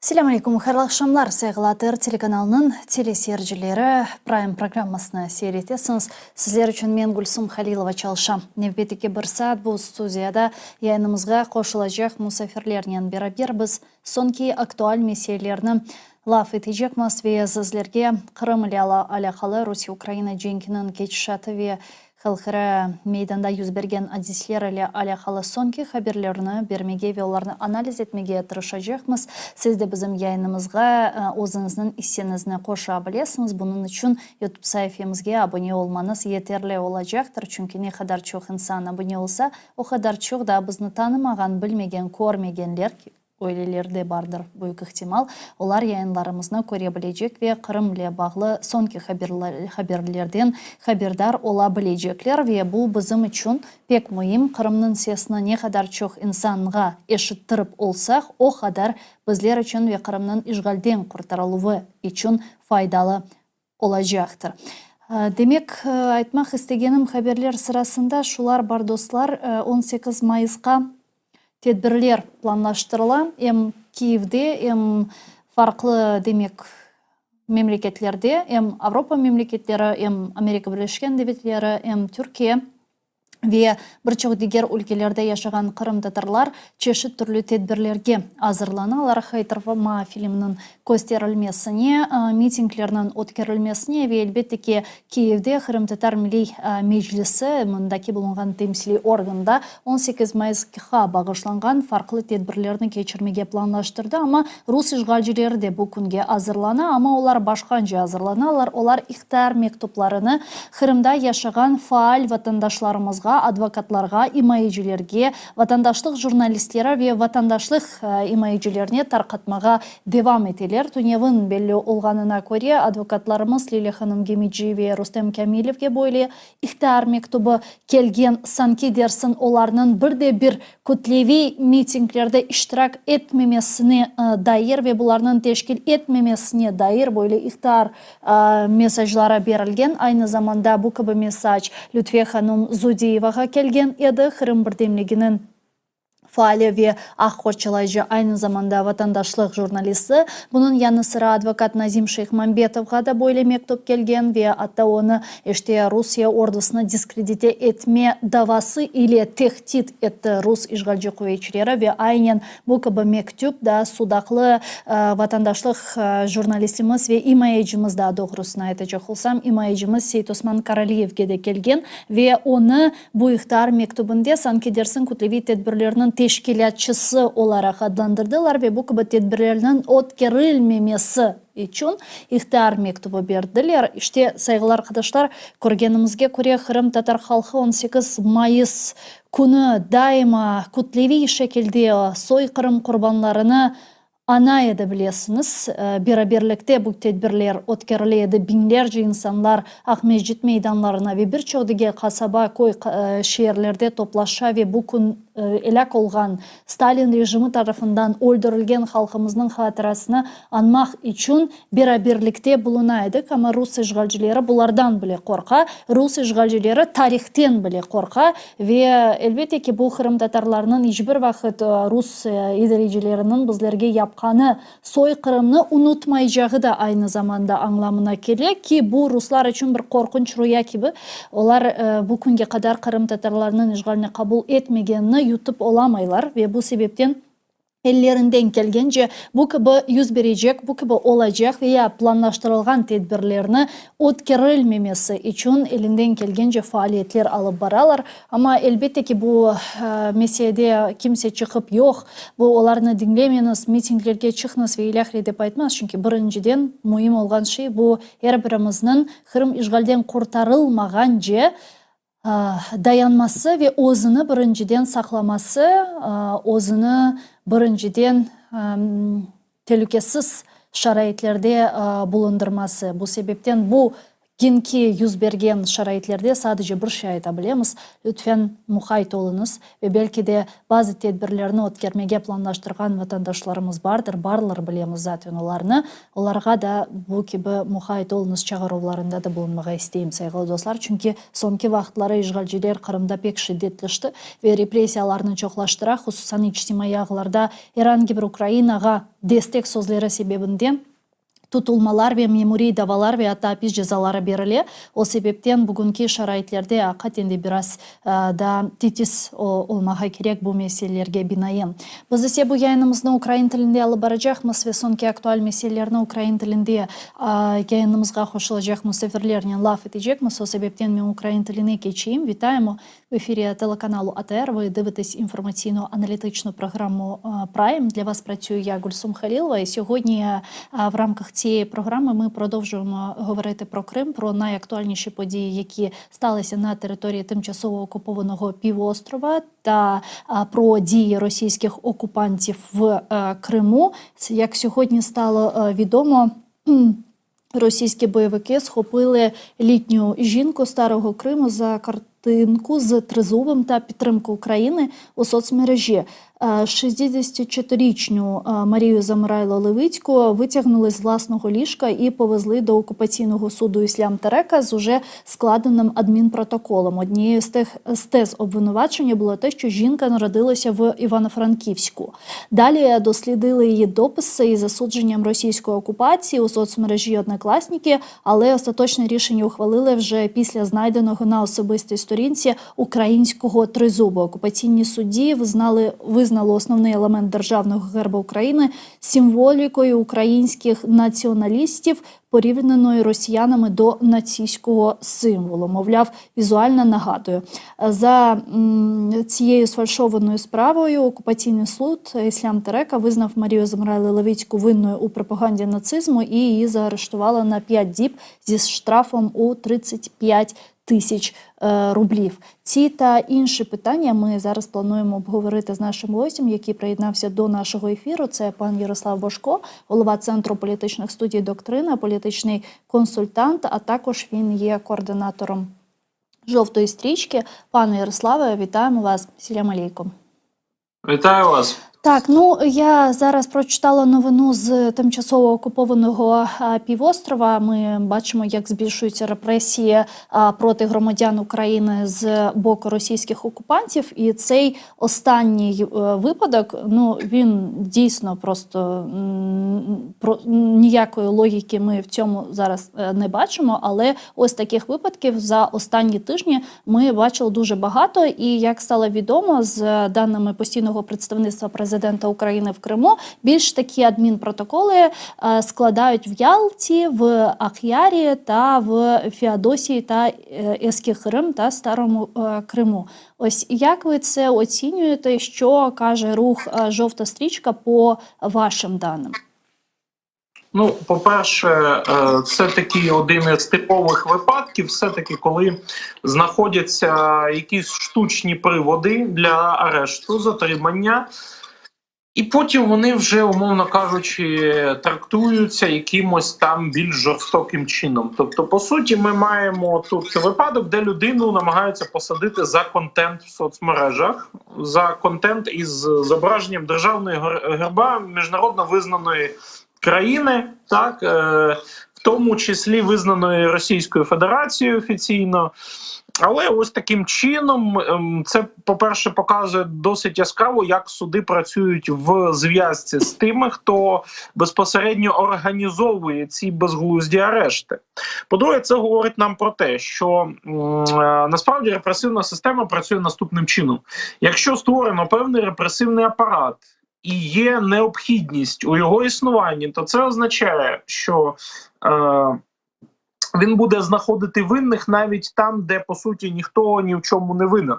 Selam алейкум, хайырлы акшамлар. Сайгылатыр телеканалының телесерджілері Prime программасына сейретесіңіз. Сіздер үшін мен Гүлсім Халилова чалшам. Невбетеке бір саат бұл студияда яйнымызға қошылажақ мұсафирлерінен берабер біз сонки актуаль меселерінің лаф етежек масве зізлерге Қырым алақалы Русия-Украина женкінің кечшаты ве Халқыра мейданда юзберген адислер алақалы сонки хаберлеріні бермеге ве оларны анализ етмеге тырышажақмыз. Сізді бізім яйнымызға өзіңіздің исенізіне қоша білесіңіз. Бұның үшін YouTube сайфемізге абоне олманыз етерлі олажақтыр. Чүнкі не қадар чоқ инсан абоне олса, о қадар чоқ да бізні танымаған, білмеген, көрмегенлер ойлелерде бардыр бұйық ықтимал. Олар яйынларымызны көре білежек ве Қырымле бағлы сонки хаберлерден хабердар ола білежеклер ве бұл бізім үшін пек мұйым. Қырымның сесіні не қадар чоқ инсанға ешіттіріп олсақ, о қадар біздер үшін ве Қырымның işgalден құртарылуы үшін файдалы олажақтыр. Демек, айтмақ істегенім хаберлер сырасында шулар бар достар 18 майысқа тедбірлер планлаштырыла. Киевде, фарқлы демек мемлекетлерде, Авропа мемлекеттері, Америка Бірleşken Devletleri, Түркия ве бірчоқ дегер өлкелерде яшаған Қырым татарлар чешіт түрлі тедбірлерге азырланалар. Хайтырма фильмнің көстерілмесіне, митинглерінің өткерілмесіне ве әлбеттеке Киевде Қырым татар милей мejlisi мұндаки болынған темсили органда 18 майысқа бағышланған фарқлы тедбірлерін кечірмеге планлаштырды. Ама рус işgalcilері де бұл күнге азырлана, ама олар башқанжа азырланалар. Олар иқтар мектупларыны Қырымда яшаған фаал ватандашларымызға, адвокатларға, имайыжілерге, ватандашлық журналистлері ве ватандашлық имайыжілеріне тарқатмаға девам етелер. Түневін белі олғанына көре адвокатларымыз Лилия ханым Гемиджи ве Рустем Камилевге бойлы иқтар мектубы келген санки дерсін оларының бірде бір көтлеви митинглерде иштирак етмемесіне дайыр ве бұларының тешкіл етмемесіне дайыр бойлы иқтар месажлары берілген. Айны заманда бұл кібі месаж Лютве ханым Зудееваға келген еді. Қырым бірдемлігінің фаали ве аққорчылайжы айны заманда ватандашлық журналисті. Бұның яны sıra адвокат Назим Шейхмамбетовға да бойлы мектуп келген ве атта оныеште Русия ордысыны дискредите етме давасы или техтит етті рус işgalci кuvvetçilері ве айнен бұл кібі мектуп да судақлы ватандашлық журналистіміз ве имайыжымыз да доғырысына айтacak olsam имайыжымыз Сейт Осман Каралиевге де келген ве оны bu ihtар мектубінде санкедерсін күтлеви тедбірлерінің тешкилятчысы оларақ адlandырдылар ве бұл кібі тедбірлерінің өткерілмемесі үшін иқтар мектубы берділер. Іште сайғылар қадаштар көргенімізге көре Қырым татар халқы 18 майыс күні дайыма күтлеви шекелде сой Қырым құрбанларыны ана еді білесіңіз. Бераберлікте бұл тедбірлер өткеріледі. Бинлерже инсанлар Ақмежит мейданларына ве бір чоғдыге қасаба кой шehirlerde топлаша ве бұл күн элек олған Сталин режимі тарafından öldürülген халқымыздың хатырасына анмақ үшін бераберлікте бұлынайды. Ама рус işgalcilері бұлардан біле қорқа, рус işgalcilері тарихтен біле қорқа ве әлбетте ки бұл Қырым татарларының ешбір вақыт рус идаречілерінің біздерге япқаны сой Қырымны ұнытмай жағы да айны заманда аңламына келе ки бұл руслар үшін бір қорқынч руя кебі. Олар бұл күнге қадар Қырым татарларының işgalini қабыл етмегенні ютып оламайлар ве бұл себептен Ellerinden келгенже бұл кібі yüz бережек, бұл кібі олажақ ве планлаштырылған тедбірлеріні өткерілмемесі үшін елінден келгенже фаалиетлер алып баралар. Ама әлбетте ки бұл меседе кімсе чықып жоқ, бұл оларны dinlemeniz, митинглерге чықныз ве иләхре деп айтмас. Чүнки біріншіден мұйым олған шей бұл әрбіріміздің Қырым işgalден құртарылмаған же dayanması ve өзіні біріншіден сақламасы, өзіні біріншіден тәлікесіз шарайетлерде bulundurması. Bu sebepten bu Кенки юз берген шарайтлерде садыжы бір şey айта білеміз. Лütfen мұхайт олыңыз. Belki de bazı tedbirlerini ötkермеге planlaştırgan vatandaşlarımız bardır. Barlar bilemiz zaten оларны. Оларға да bu gibi мұхайт олыңыз çağırılarında da bulunmağa isteyim sayılı dostlar. Çünkü sonki vaqtları işgalciler Kırımda pek şiddetleşti ve repressiyalarını çoğlaştıra, hususan ictimai ağlarda herhangi bir Ukraynaga destek sözleri sebebinden tutulmalar ve memuri davalar ve hatta hapis cezaları berildi. O sebepten bugünkü şaraitlerde hakikaten biraz da titiz olmağa gerek bu meselelerge binaen. Biz ise bu yayınımızı Ukrayna tilinde alıp baracakmız ve sonki aktual meselelerini Ukrayna tilinde yayınımızga hoşulacakmız seferlerine laf edecekmiz. O sebepten ben Ukrayna tiline geçeyim. Вітаємо в ефірі телеканалу АТР. Ви дивитесь інформаційно-аналітичну програму Prime. Для вас працюю я, Гульсум Халілова. І сьогодні в рамках цієї програми ми продовжуємо говорити про Крим, про найактуальніші події, які сталися на території тимчасово окупованого півострова та про дії російських окупантів в Криму. Як сьогодні стало відомо, російські бойовики схопили літню жінку Старого Криму за картинку з тризубом та підтримку України у соцмережі. 64-річну Марію Замирайло-Левицьку витягнули з власного ліжка і повезли до окупаційного суду Іслям-Терека з уже складеним адмінпротоколом. Однією з тез обвинувачення було те, що жінка народилася в Івано-Франківську. Далі дослідили її дописи із засудженням російської окупації у соцмережі «Однокласники», але остаточне рішення ухвалили вже після знайденого на особистій сторінці українського тризубу. Окупаційні судді визнали основний елемент державного герба України символікою українських націоналістів, порівняною росіянами до нацистського символу. Мовляв, візуально нагадує. За цією сфальшованою справою окупаційний суд Іслям-Терека визнав Марію Замирайло-Левицьку винною у пропаганді нацизму і її заарештували на 5 діб зі штрафом у 35 тисяч рублів. Ці та інші питання ми зараз плануємо обговорити з нашим гостем, який приєднався до нашого ефіру. Це пан Ярослав Божко, голова Центру політичних студій «Доктрина», політичний консультант, а також він є координатором «Жовтої стрічки». Пане Ярославе, вітаємо вас. Салям алейкум. Вітаю вас. Так, я зараз прочитала новину з тимчасово окупованого півострова. Ми бачимо, як збільшуються репресії проти громадян України з боку російських окупантів. І цей останній випадок, він дійсно просто ніякої логіки ми в цьому зараз не бачимо. Але ось таких випадків за останні тижні ми бачили дуже багато. І як стало відомо з даними постійного представництва президента України в Криму, більш такі адмінпротоколи складають в Ялті, в Ахярі та в Феодосії та Еських Крим та Старому Криму. Ось як ви це оцінюєте, що каже рух «Жовта стрічка» по вашим даним? По-перше, це такий один із типових випадків, все-таки, коли знаходяться якісь штучні приводи для арешту, затримання, і потім вони вже, умовно кажучи, трактуються якимось там більш жорстоким чином. Тобто, по суті, ми маємо тут випадок, де людину намагаються посадити за контент в соцмережах, за контент із зображенням державного герба міжнародно визнаної країни, так, в тому числі визнаної Російською Федерацією офіційно. Але ось таким чином це, по-перше, показує досить яскраво, як суди працюють в зв'язці з тими, хто безпосередньо організовує ці безглузді арешти. По-друге, це говорить нам про те, що насправді репресивна система працює наступним чином. Якщо створено певний репресивний апарат, і є необхідність у його існуванні, то це означає, що він буде знаходити винних навіть там, де, по суті, ніхто ні в чому не винен.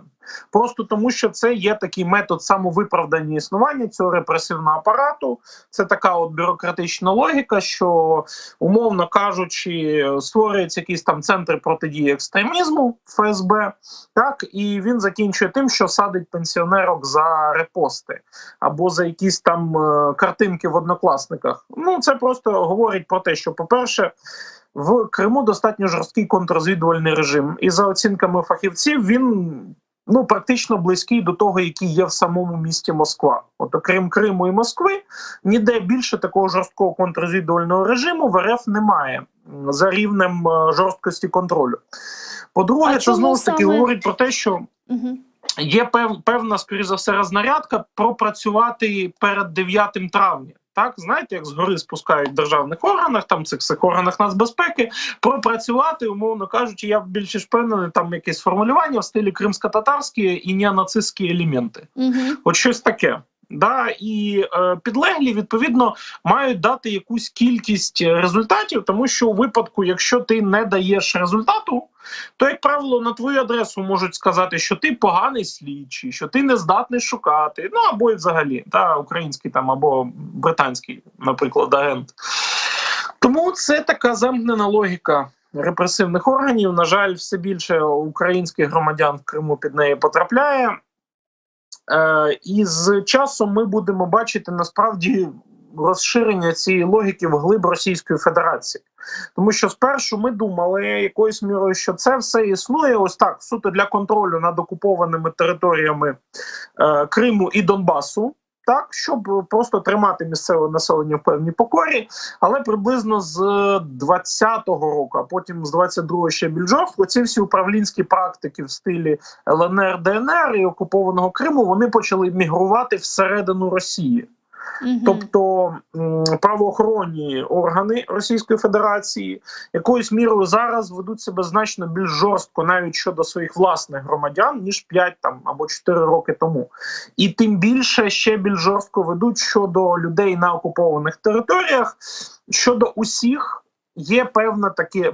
Просто тому, що це є такий метод самовиправдання існування цього репресивного апарату. Це така от бюрократична логіка, що, умовно кажучи, створюється якийсь там центр протидії екстремізму, ФСБ, так, і він закінчує тим, що садить пенсіонерок за репости або за якісь там картинки в Однокласниках. Це просто говорить про те, що, по-перше, в Криму достатньо жорсткий контррозвідувальний режим. І за оцінками фахівців він практично близький до того, який є в самому місті Москва. От окрім Криму і Москви, ніде більше такого жорсткого контррозвідувального режиму в РФ немає за рівнем жорсткості контролю. По-друге, це знову ж таки говорить про те, що є певна, скоріш за все, рознарядка пропрацювати перед 9 травня. Так, знаєте, як згори спускають в державних органах, там цих органах нацбезпеки, пропрацювати, умовно кажучи, я більше ж впевнений, там якесь формулювання в стилі кримсько-татарські і неонацистські елементи. От щось таке. Да, і підлеглі, відповідно, мають дати якусь кількість результатів, тому що у випадку, якщо ти не даєш результату, то, як правило, на твою адресу можуть сказати, що ти поганий слідчий, що ти не здатний шукати, або і взагалі, український там, або британський, наприклад, агент. Тому це така замкнена логіка репресивних органів. На жаль, все більше українських громадян в Криму під неї потрапляє. І з часом ми будемо бачити насправді розширення цієї логіки вглиб Російської Федерації. Тому що спершу ми думали якоюсь мірою, що це все існує ось так, суто для контролю над окупованими територіями Криму і Донбасу, так, щоб просто тримати місцеве населення в певній покорі, але приблизно з 20-го року, а потім з 22-го ще більш жорстко, ці всі управлінські практики в стилі ЛНР, ДНР і окупованого Криму, вони почали мігрувати всередину Росії. Тобто правоохоронні органи Російської Федерації якоюсь мірою зараз ведуть себе значно більш жорстко навіть щодо своїх власних громадян, ніж 5 або 4 роки тому. І тим більше ще більш жорстко ведуть щодо людей на окупованих територіях. Щодо усіх є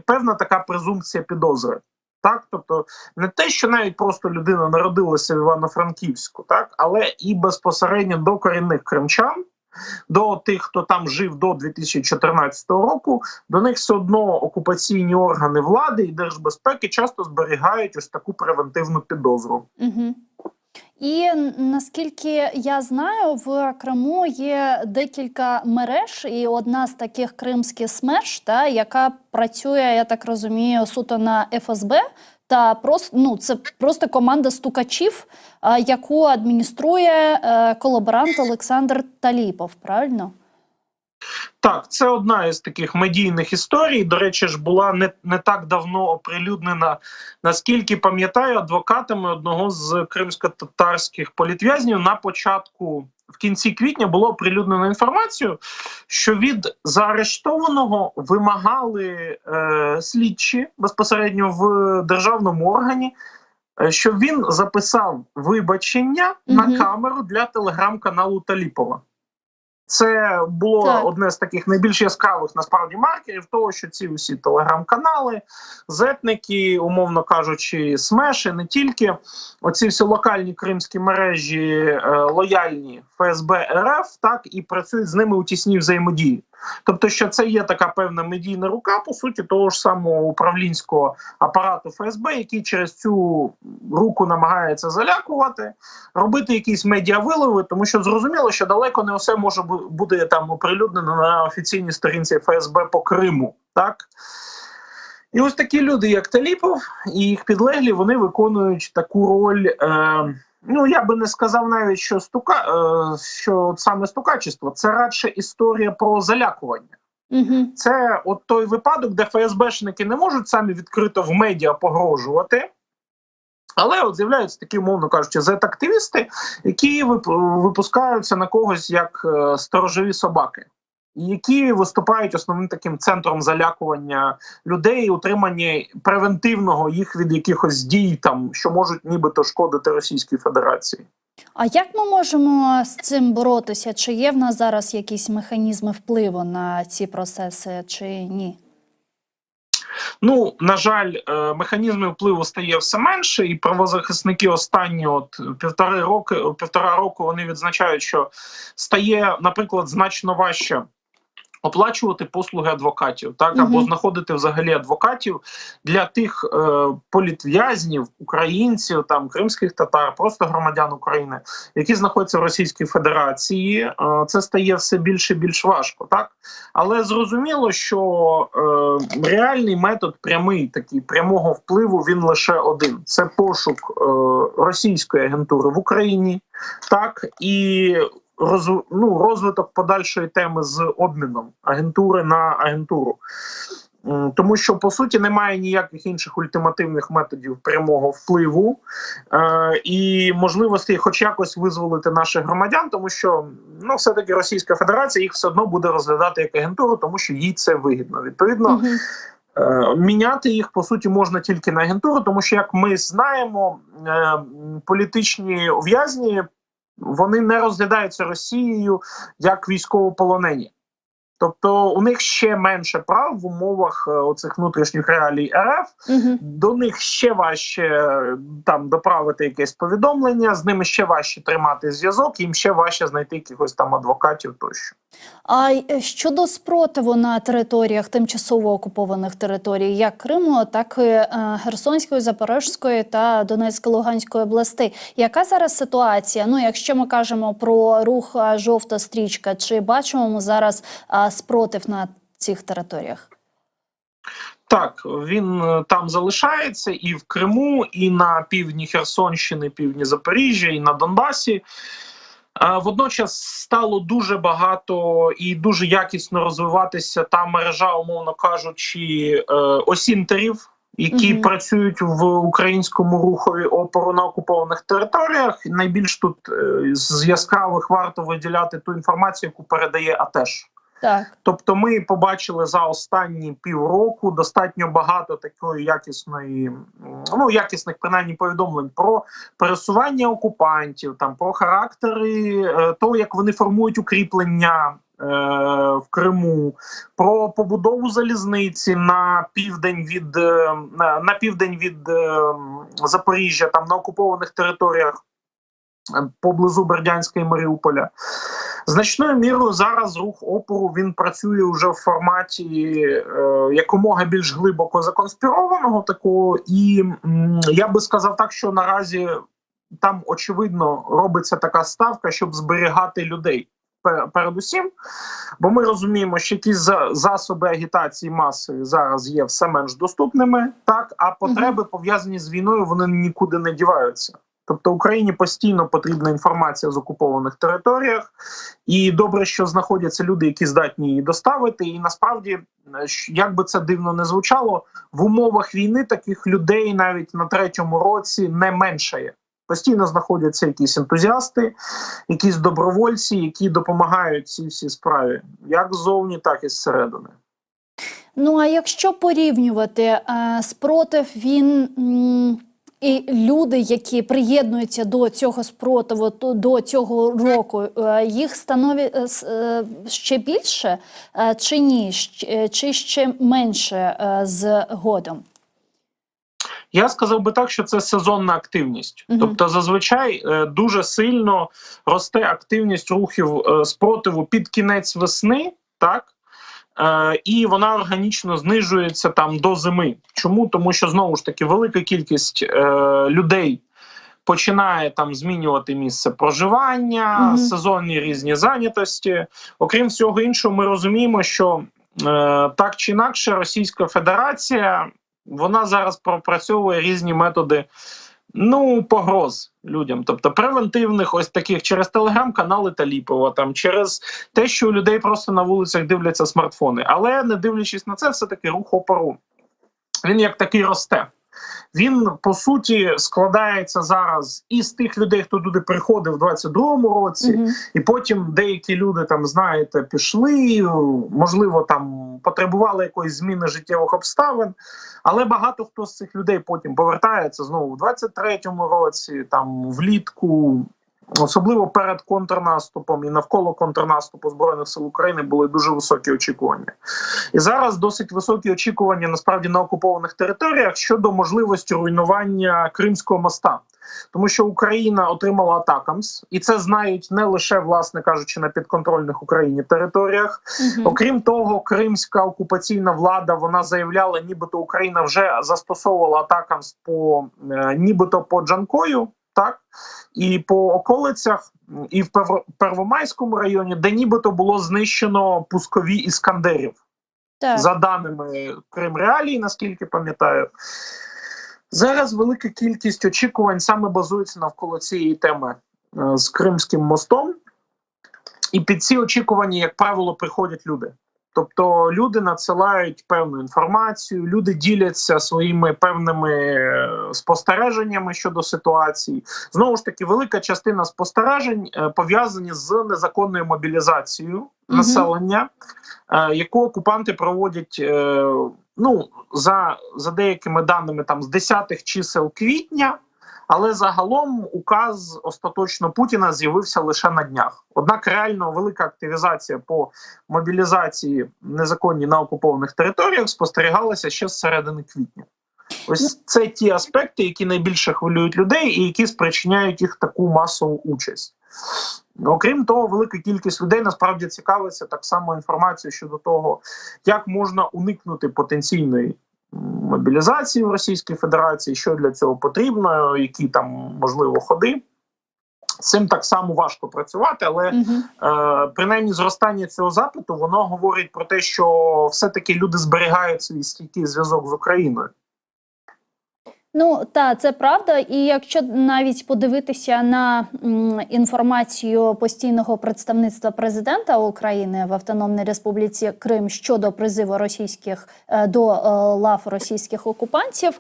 певна така презумпція підозри. Так, тобто не те, що навіть просто людина народилася в Івано-Франківську, так, але і безпосередньо до корінних кримчан, до тих, хто там жив до 2014 року, до них все одно окупаційні органи влади і держбезпеки часто зберігають ось таку превентивну підозру. І наскільки я знаю, в Криму є декілька мереж, і одна з таких кримських СМЕРШ, яка працює, я так розумію, суто на ФСБ, та просто, це просто команда стукачів, яку адмініструє колаборант Олександр Таліпов, правильно? Так, це одна із таких медійних історій. До речі, ж була не так давно оприлюднена, наскільки пам'ятаю, адвокатами одного з кримсько-татарських політв'язнів в кінці квітня було оприлюднено інформацію, що від заарештованого вимагали слідчі безпосередньо в державному органі, щоб він записав вибачення на камеру для телеграм-каналу Таліпова. Це було одне з таких найбільш яскравих, насправді, маркерів того, що ці усі телеграм-канали, зетники, умовно кажучи, СМЕШ, і не тільки, оці всі локальні кримські мережі лояльні ФСБ РФ, так, і працюють з ними у тісній взаємодії. Тобто, що це є така певна медійна рука, по суті, того ж самого управлінського апарату ФСБ, який через цю руку намагається залякувати, робити якісь медіавиливи, тому що зрозуміло, що далеко не все може бути там оприлюднено на офіційній сторінці ФСБ по Криму, так? І ось такі люди, як Таліпов і їх підлеглі, вони виконують таку роль, я би не сказав навіть, що саме стукачество, це радше історія про залякування. Це от той випадок, де ФСБшники не можуть самі відкрито в медіа погрожувати, але от з'являються такі, умовно кажучи, зет-активісти, які випускаються на когось як сторожові собаки, які виступають основним таким центром залякування людей, утримання превентивного їх від якихось дій, що можуть нібито шкодити Російській Федерації. А як ми можемо з цим боротися? Чи є в нас зараз якісь механізми впливу на ці процеси, чи ні? На жаль, механізмів впливу стає все менше, і правозахисники останні півтора року вони відзначають, що стає, наприклад, значно важче оплачувати послуги адвокатів, так, або знаходити взагалі адвокатів для тих політв'язнів, українців, там, кримських татар, просто громадян України, які знаходяться в Російській Федерації. Це стає все більше і більш важко, так? Але зрозуміло, що реальний метод прямий, такий прямого впливу, він лише один. Це пошук російської агентури в Україні, так, і розвиток подальшої теми з обміном агентури на агентуру. Тому що, по суті, немає ніяких інших ультимативних методів прямого впливу і можливості хоч якось визволити наших громадян, тому що все-таки Російська Федерація їх все одно буде розглядати як агентуру, тому що їй це вигідно. Відповідно, міняти їх, по суті, можна тільки на агентуру, тому що, як ми знаємо, політичні ув'язні, вони не розглядаються Росією як військовополонені. Тобто у них ще менше прав в умовах оцих внутрішніх реалій РФ, до них ще важче там доправити якесь повідомлення, з ними ще важче тримати зв'язок, їм ще важче знайти якихось там адвокатів тощо. А щодо спротиву на територіях тимчасово окупованих територій, як Криму, так і Херсонської, Запорізької та Донецько-Луганської областей, яка зараз ситуація? Якщо ми кажемо про рух «Жовта стрічка», чи бачимо ми зараз спротив на цих територіях? Так, він там залишається і в Криму, і на півдні Херсонщини, півдні Запоріжжя, і на Донбасі. Водночас стало дуже багато і дуже якісно розвиватися та мережа, умовно кажучи, осінтерів, які працюють в українському рухові опору на окупованих територіях. Найбільш тут з яскравих варто виділяти ту інформацію, яку передає АТЕШ. Так. Тобто ми побачили за останні півроку достатньо багато такої якісних принаймні повідомлень про пересування окупантів, там про характери того, як вони формують укріплення в Криму, про побудову залізниці на південь від Запоріжжя, там на окупованих територіях поблизу Бердянська і Маріуполя. Значною мірою зараз рух опору, він працює вже в форматі якомога більш глибоко законспірованого такого, і я би сказав так, що наразі там очевидно робиться така ставка, щоб зберігати людей передусім, бо ми розуміємо, що якісь засоби агітації масові зараз є все менш доступними, так, а потреби пов'язані з війною, вони нікуди не діваються. Тобто Україні постійно потрібна інформація з окупованих територіях, і добре, що знаходяться люди, які здатні її доставити, і насправді, як би це дивно не звучало, в умовах війни таких людей навіть на 3-му році не меншає. Постійно знаходяться якісь ентузіасти, якісь добровольці, які допомагають цій всій справі, як ззовні, так і зсередини. А якщо порівнювати, спротив, він... І люди, які приєднуються до цього спротиву, до цього року, їх становить ще більше чи ні? Чи ще менше згодом? Я сказав би так, що це сезонна активність. Тобто зазвичай дуже сильно росте активність рухів спротиву під кінець весни, так? І вона органічно знижується там до зими. Чому? Тому що, знову ж таки, велика кількість людей починає там змінювати місце проживання, сезонні різні зайнятості. Окрім всього іншого, ми розуміємо, що так чи інакше Російська Федерація, вона зараз пропрацьовує різні методи погроз людям, тобто превентивних, ось таких через телеграм-канали Таліпова, там через те, що у людей просто на вулицях дивляться смартфони. Але не дивлячись на це, все-таки рух опору, він як такий росте. Він, по суті, складається зараз із тих людей, хто туди приходив в 22-му році, і потім деякі люди, там, знаєте, пішли, можливо, там потребували якоїсь зміни життєвих обставин, але багато хто з цих людей потім повертається знову в 23-му році, там, влітку, особливо перед контрнаступом і навколо контрнаступу Збройних сил України були дуже високі очікування. І зараз досить високі очікування насправді на окупованих територіях щодо можливості руйнування Кримського моста. тому що Україна отримала атакамс, і це знають не лише, власне кажучи, на підконтрольних Україні територіях. Окрім того, кримська окупаційна влада, вона заявляла, нібито Україна вже застосовувала атакамс нібито по Джанкою, так, і по околицях, і в Первомайському районі, де нібито було знищено пускові іскандерів. Так. За даними Кримреалій, наскільки пам'ятаю. Зараз велика кількість очікувань саме базується навколо цієї теми з Кримським мостом. І під ці очікування, як правило, приходять люди. Тобто люди надсилають певну інформацію, люди діляться своїми певними спостереженнями щодо ситуації. Знову ж таки, велика частина спостережень пов'язані з незаконною мобілізацією населення, яку окупанти проводять, за деякими даними, там з 10-х чисел квітня, але загалом указ остаточно Путіна з'явився лише на днях. Однак реально велика активізація по мобілізації незаконній на окупованих територіях спостерігалася ще з середини квітня. Ось це ті аспекти, які найбільше хвилюють людей і які спричиняють їх таку масову участь. Окрім того, велика кількість людей насправді цікавиться так само інформацією щодо того, як можна уникнути потенційної мобілізації в Російській Федерації, що для цього потрібно, які там, можливо, ходи. З цим так само важко працювати, але принаймні зростання цього запиту, воно говорить про те, що все-таки люди зберігають свій стійкий зв'язок з Україною. Ну, так, це правда. І якщо навіть подивитися на інформацію постійного представництва президента України в Автономній Республіці Крим щодо призиву до лав російських окупантів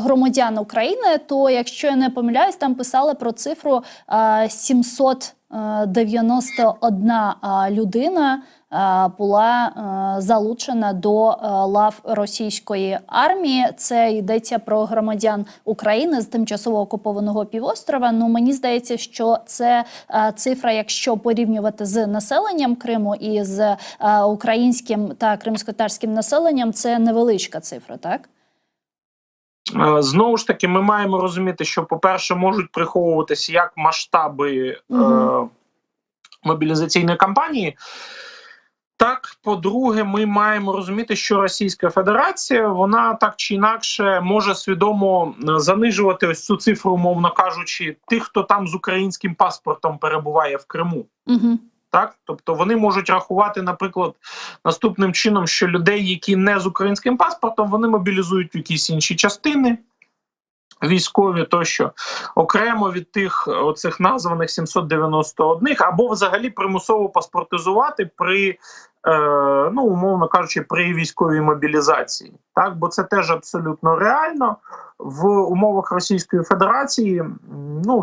громадян України, то, якщо я не помиляюсь, там писали про цифру 791 людина була залучена до лав російської армії. Це йдеться про громадян України з тимчасово окупованого півострова. Ну, мені здається, що це цифра, якщо порівнювати з населенням Криму і з українським та кримськотатарським населенням, це невеличка цифра, так? Знову ж таки, ми маємо розуміти, що, по-перше, можуть приховуватися як масштаби мобілізаційної кампанії, так, по-друге, ми маємо розуміти, що Російська Федерація, вона так чи інакше може свідомо занижувати ось цю цифру, умовно кажучи, тих, хто там з українським паспортом перебуває в Криму. Так? Тобто вони можуть рахувати, наприклад, наступним чином, що людей, які не з українським паспортом, вони мобілізують в якісь інші частини військові тощо, окремо від тих оцих названих 791, або взагалі примусово паспортизувати при, умовно кажучи, при військовій мобілізації. Так? Бо це теж абсолютно реально. В умовах Російської Федерації,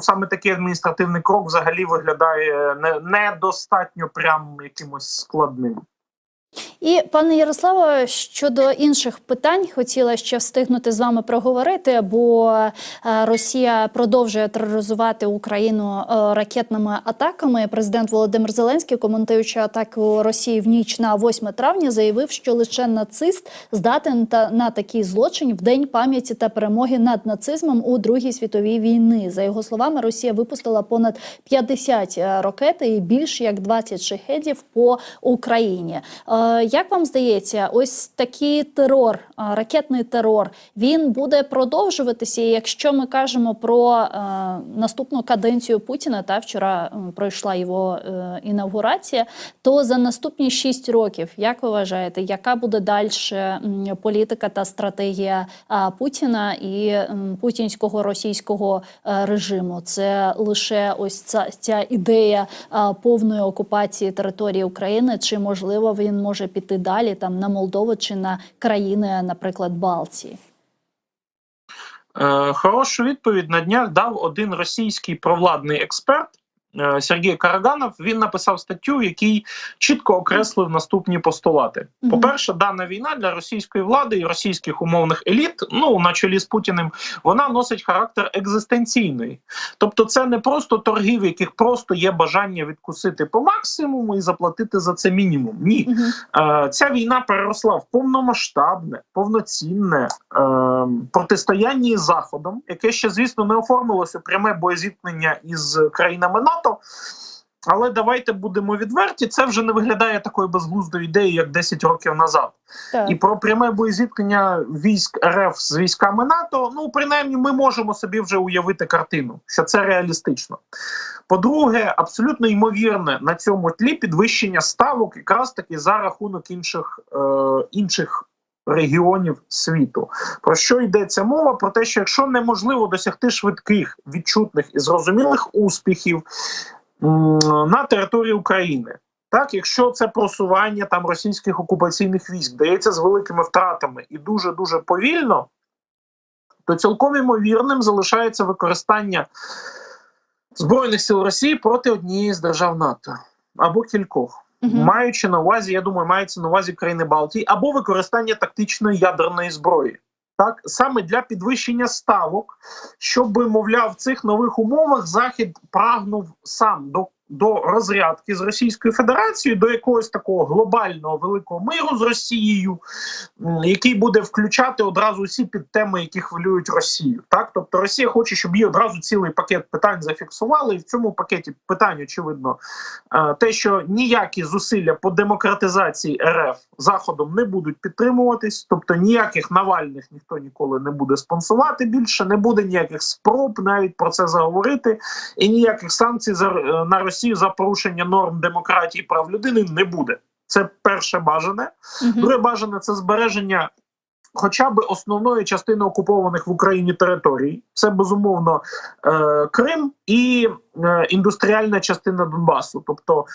саме такий адміністративний крок взагалі виглядає недостатньо прям якимось складним. І, пане Ярославе, щодо інших питань хотіла ще встигнути з вами проговорити, бо Росія продовжує тероризувати Україну ракетними атаками. Президент Володимир Зеленський, коментуючи атаку Росії в ніч на 8 травня, заявив, що лише нацист здатен на такий злочин в День пам'яті та перемоги над нацизмом у Другій світовій війни. За його словами, Росія випустила понад 50 ракет і більш як 20 шахедів по Україні. Як вам здається, ось такий терор, ракетний терор, він буде продовжуватися? І якщо ми кажемо про наступну каденцію Путіна, вчора пройшла його інавгурація, то за наступні 6 років, як ви вважаєте, яка буде далі політика та стратегія Путіна і путінського російського режиму? Це лише ось ця ідея повної окупації території України, чи можливо він може піти далі там на Молдову чи на країни, наприклад, Балтії? Хорошу відповідь на днях дав один російський провладний експерт, Сергій Караганов, він написав статтю, в якій чітко окреслив наступні постулати. По-перше, дана війна для російської влади і російських умовних еліт, ну, на чолі з Путіним, вона носить характер екзистенційний. Тобто це не просто торги, в яких просто є бажання відкусити по максимуму і заплатити за це мінімум. Ні. Ця війна переросла в повномасштабне, повноцінне протистояння із Заходом, яке ще, звісно, не оформилося пряме боєзіткнення із країнами НАТО. Але давайте будемо відверті, це вже не виглядає такою безглуздою ідеєю, як 10 років назад. Так. І про пряме боєзіткнення військ РФ з військами НАТО, ну, принаймні, ми можемо собі вже уявити картину, що це реалістично. По-друге, абсолютно ймовірне на цьому тлі підвищення ставок якраз таки за рахунок інших регіонів світу. Про що йдеться мова? Про те, що якщо неможливо досягти швидких, відчутних і зрозумілих успіхів на території України, так, якщо це просування там російських окупаційних військ дається з великими втратами і дуже-дуже повільно, то цілком ймовірним залишається використання Збройних сил Росії проти однієї з держав НАТО або кількох. Маючи на увазі, я думаю, мається на увазі країни Балтії, або використання тактичної ядерної зброї. Так, саме для підвищення ставок, щоб, мовляв, в цих нових умовах Захід прагнув сам до розрядки з Російською Федерацією, до якогось такого глобального великого миру з Росією, який буде включати одразу всі підтеми, які хвилюють Росію. Так? Тобто Росія хоче, щоб її одразу цілий пакет питань зафіксували, і в цьому пакеті питань, очевидно, те, що ніякі зусилля по демократизації РФ Заходом не будуть підтримуватись, тобто ніяких Навальних ніхто ніколи не буде спонсувати більше, не буде ніяких спроб навіть про це заговорити, і ніяких санкцій на Росію за порушення норм демократії і прав людини не буде. Це перше бажане. Друге бажане – це збереження хоча б основної частини окупованих в Україні територій. Це, безумовно, Крим і індустріальна частина Донбасу. Тобто,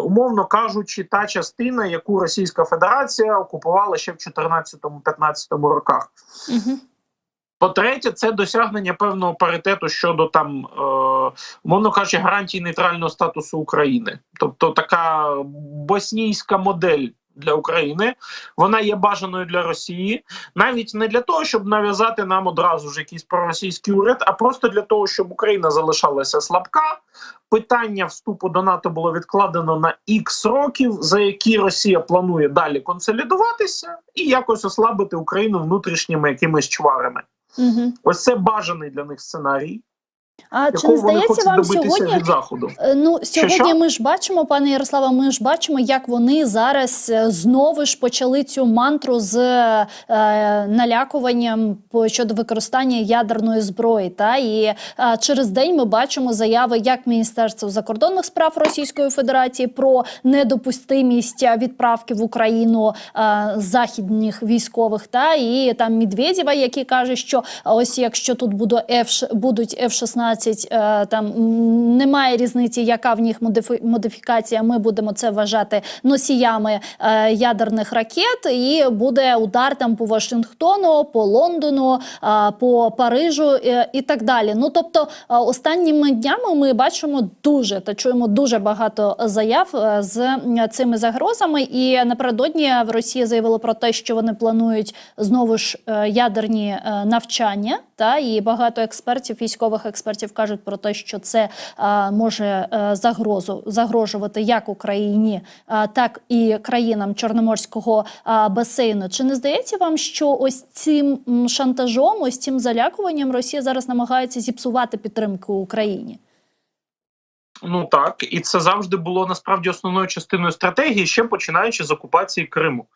умовно кажучи, та частина, яку Російська Федерація окупувала ще в 14-15 роках. По-третє, це досягнення певного паритету щодо, там, мовно кажучи, гарантій нейтрального статусу України. Тобто така боснійська модель для України, вона є бажаною для Росії, навіть не для того, щоб нав'язати нам одразу ж якийсь проросійський уряд, а просто для того, щоб Україна залишалася слабка, питання вступу до НАТО було відкладено на Х років, за які Росія планує далі консолідуватися і якось ослабити Україну внутрішніми якимись чварами. Ось це бажаний для них сценарій. А чи не здається вам сьогодні, від Заходу? Сьогодні ми ж бачимо, пане Ярославе, ми ж бачимо, як вони зараз знову ж почали цю мантру з налякуванням щодо використання ядерної зброї. Та? І через день ми бачимо заяви як Міністерства закордонних справ Російської Федерації про недопустимість відправки в Україну західних військових, та? І там Медведєва, який каже, що ось якщо тут будуть F-16, там немає різниці, яка в них модифікація, ми будемо це вважати носіями ядерних ракет, і буде удар там по Вашингтону, по Лондону, по Парижу і так далі. Ну, тобто, останніми днями ми бачимо дуже та чуємо дуже багато заяв з цими загрозами, і напередодні в Росії заявили про те, що вони планують знову ж ядерні навчання, та, і багато експертів, військових експертів кажуть про те, що це може загрожувати як Україні, так і країнам Чорноморського басейну. Чи не здається вам, що ось цим шантажом, ось цим залякуванням Росія зараз намагається зіпсувати підтримку Україні? Ну так, і це завжди було насправді основною частиною стратегії, ще починаючи з окупації Криму.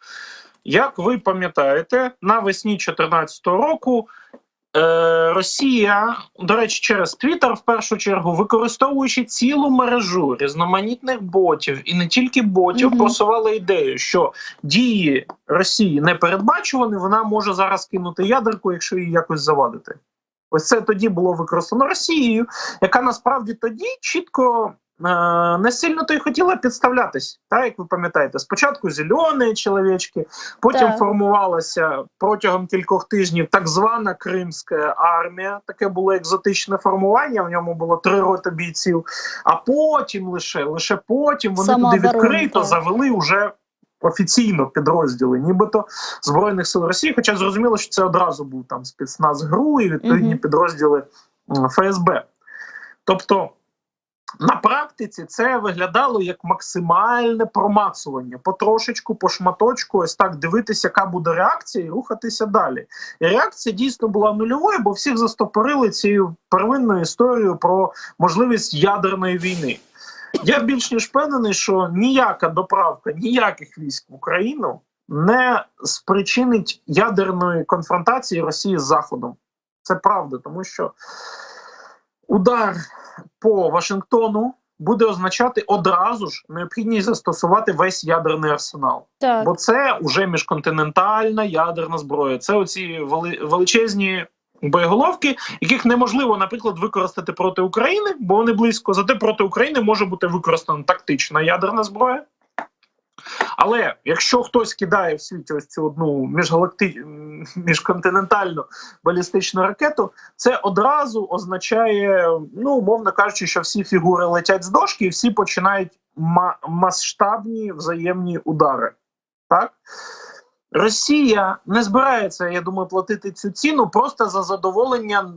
Як ви пам'ятаєте, навесні 2014 року Росія, до речі, через Твіттер в першу чергу, використовуючи цілу мережу різноманітних ботів і не тільки ботів, просувала ідею, що дії Росії не передбачувані, вона може зараз кинути ядерку, якщо її якось завадити. Ось це тоді було використано Росією, яка насправді тоді чітко не сильно то й хотіла підставлятись. Так, як ви пам'ятаєте, спочатку зелені чоловічки, потім формувалася протягом кількох тижнів так звана Кримська армія. Таке було екзотичне формування, в ньому було 3 роти бійців. А потім, лише потім вони туди відкрито завели уже офіційно підрозділи, нібито Збройних сил Росії, хоча зрозуміло, що це одразу був там спецназ ГРУ і відповідні підрозділи ФСБ. Тобто, на практиці це виглядало як максимальне промацування. Потрошечку, по шматочку, ось так дивитися, яка буде реакція і рухатися далі. І реакція дійсно була нульовою, бо всіх застопорили цією первинною історією про можливість ядерної війни. Я більш ніж впевнений, що ніяка доправка, ніяких військ в Україну не спричинить ядерної конфронтації Росії з Заходом. Це правда, тому що удар по Вашингтону буде означати одразу ж необхідність застосувати весь ядерний арсенал. Так. Бо це вже міжконтинентальна ядерна зброя. Це оці величезні боєголовки, яких неможливо, наприклад, використати проти України, бо вони близько. Зате проти України може бути використана тактична ядерна зброя. Але якщо хтось кидає в світі ось цю одну міжконтинентальну балістичну ракету, це одразу означає, умовно кажучи, що всі фігури летять з дошки і всі починають масштабні взаємні удари. Так? Росія не збирається, я думаю, платити цю ціну просто за задоволення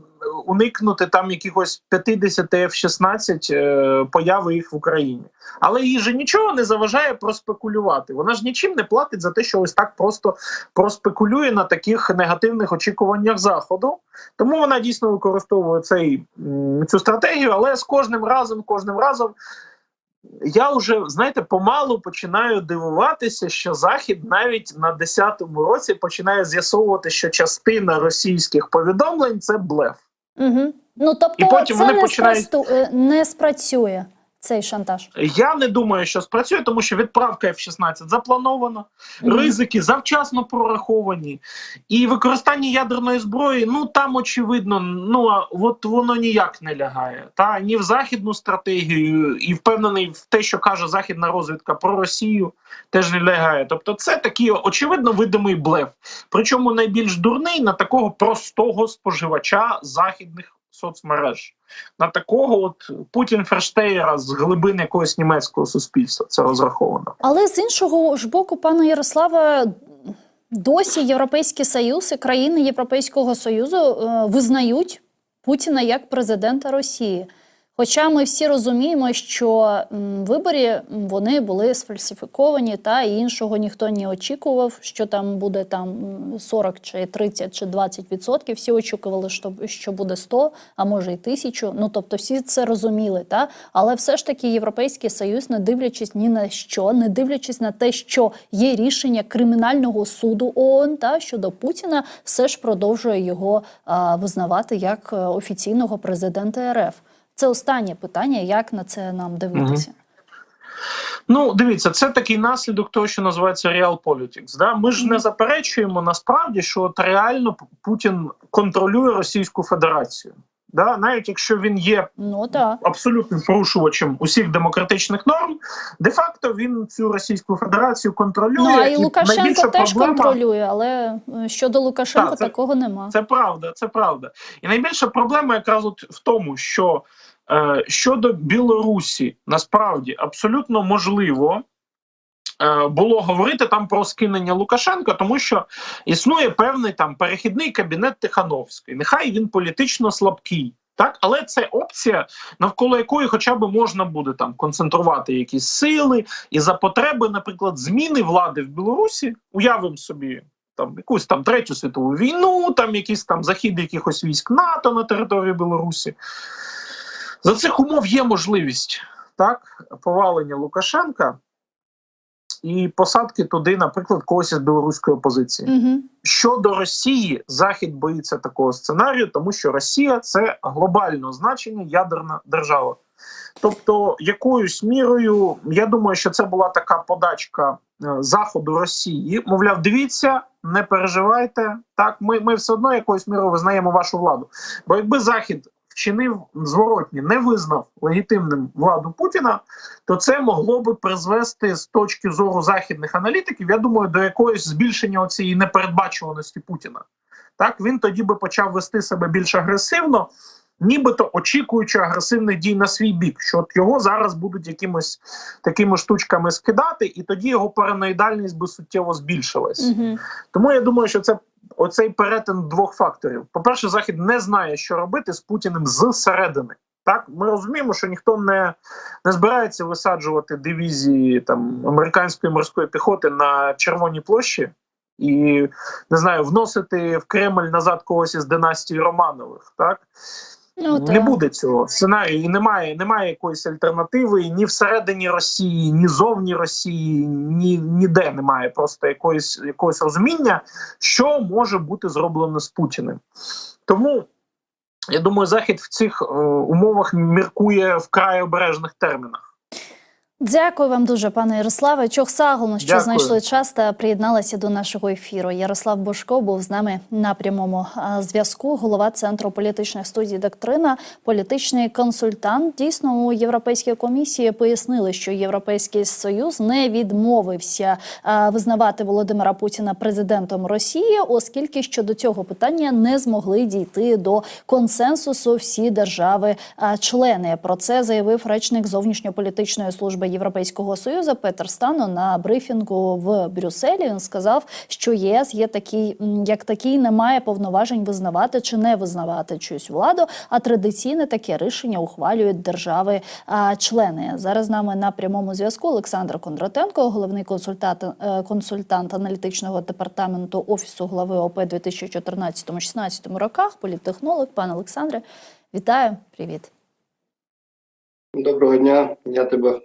уникнути там якихось 50 F-16 появи їх в Україні. Але їй же нічого не заважає проспекулювати. Вона ж нічим не платить за те, що ось так просто проспекулює на таких негативних очікуваннях Заходу. Тому вона дійсно використовує цю стратегію, але з кожним разом я вже, знаєте, помалу починаю дивуватися, що Захід навіть на 10-му році починає з'ясовувати, що частина російських повідомлень – це блеф. Угу. Тобто і потім вони не спрацює цей шантаж? Я не думаю, що спрацює, тому що відправка F-16 запланована, ризики завчасно прораховані, і використання ядерної зброї, там очевидно, от воно ніяк не лягає. Ні в західну стратегію, і впевнений в те, що каже західна розвідка про Росію, теж не лягає. Тобто це такий, очевидно, видимий блеф. Причому найбільш дурний на такого простого споживача західних соцмереж. На такого Путін-ферштеєра з глибин якогось німецького суспільства це розраховано. Але з іншого ж боку, пане Ярославе, досі Європейський Союз і країни Європейського Союзу визнають Путіна як президента Росії. Хоча ми всі розуміємо, що вибори вони були сфальсифіковані, і іншого ніхто не очікував, що там буде 40 чи 30 чи 20%. Всі очікували, що буде 100, а може й 1000. Тобто всі це розуміли. Але все ж таки Європейський Союз, не дивлячись ні на що, не дивлячись на те, що є рішення Кримінального суду ООН щодо Путіна, все ж продовжує його визнавати як офіційного президента РФ. Це останнє питання, як на це нам дивитися? Дивіться, це такий наслідок того, що називається realpolitics. Ми ж не заперечуємо насправді, що реально Путін контролює Російську Федерацію. Навіть якщо він є абсолютним порушувачем усіх демократичних норм, де-факто він цю Російську Федерацію контролює. А і Лукашенко теж контролює, але щодо Лукашенка такого нема. Це правда. І найбільша проблема якраз в тому, що щодо Білорусі, насправді, абсолютно можливо було говорити там про скинення Лукашенка, тому що існує певний перехідний кабінет Тихановської. Нехай він політично слабкий, але це опція, навколо якої хоча б можна буде концентрувати якісь сили, і за потреби, наприклад, зміни влади в Білорусі, уявимо собі, якусь Третю світову війну, якийсь захід якихось військ НАТО на території Білорусі. За цих умов є можливість повалення Лукашенка і посадки туди, наприклад, когось із білоруської опозиції. Щодо Росії, Захід боїться такого сценарію, тому що Росія – це глобального значення ядерна держава. Тобто, якоюсь мірою, я думаю, що це була така подачка Заходу Росії. Мовляв, дивіться, не переживайте, ми все одно якоюсь мірою визнаємо вашу владу. Бо якби Захід вчинив зворотні, не визнав легітимним владу Путіна, то це могло би призвести з точки зору західних аналітиків, я думаю, до якогось збільшення цієї непередбачуваності Путіна. Так, він тоді би почав вести себе більш агресивно, нібито очікуючи агресивних дій на свій бік, що от його зараз будуть якимось такими штучками скидати, і тоді його параноїдальність би суттєво збільшилась. Тому я думаю, що це оцей перетин двох факторів. По-перше, Захід не знає, що робити з Путіним зсередини. Так, ми розуміємо, що ніхто не збирається висаджувати дивізії там американської морської піхоти на Червоній площі і, не знаю, вносити в Кремль назад когось із династії Романових. Так? Не буде цього сценарію, і немає якоїсь альтернативи ні всередині Росії, ні зовні Росії, ніде немає просто якогось розуміння, що може бути зроблено з Путіним. Тому, я думаю, Захід в цих умовах міркує в край обережних термінах. Дякую вам дуже, пане Ярославе. Чохсаголно, що знайшли час та приєдналися до нашого ефіру. Ярослав Божко був з нами на прямому зв'язку. Голова Центру політичних студій «Доктрина», політичний консультант. Дійсно, у Європейській комісії пояснили, що Європейський Союз не відмовився визнавати Володимира Путіна президентом Росії, оскільки щодо цього питання не змогли дійти до консенсусу всі держави-члени. Про це заявив речник зовнішньополітичної служби Європейського Союзу Петер Стано на брифінгу в Брюсселі. Він сказав, що ЄС як такий не має повноважень визнавати чи не визнавати чиюсь владу, а традиційне таке рішення ухвалюють держави-члени. Зараз з нами на прямому зв'язку Олександр Кондратенко, головний консультант аналітичного департаменту Офісу глави ОП 2014-2016 роках, політтехнолог. Пане Олександре, вітаю, привіт. Доброго дня, я тебе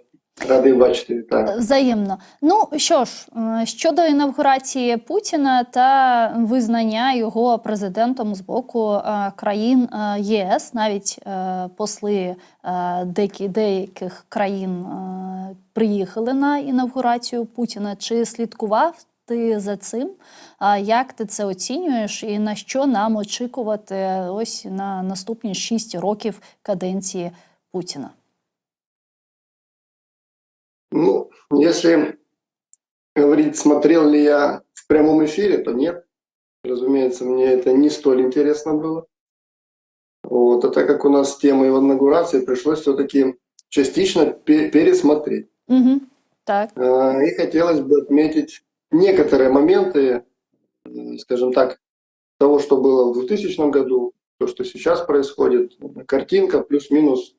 радий бачити, вітаю. Взаємно. Ну що ж, щодо інавгурації Путіна та визнання його президентом з боку країн ЄС, навіть посли деяких країн приїхали на інавгурацію Путіна. Чи слідкував ти за цим? Як ти це оцінюєш і на що нам очікувати ось на наступні 6 років каденції Путіна? Ну, если говорить, смотрел ли я в прямом эфире, то нет. Разумеется, мне это не столь интересно было. Вот. А так как у нас тема инаугурации, пришлось все-таки частично пересмотреть. Так. И хотелось бы отметить некоторые моменты, скажем так, того, что было в 2000 году, то, что сейчас происходит. Картинка плюс-минус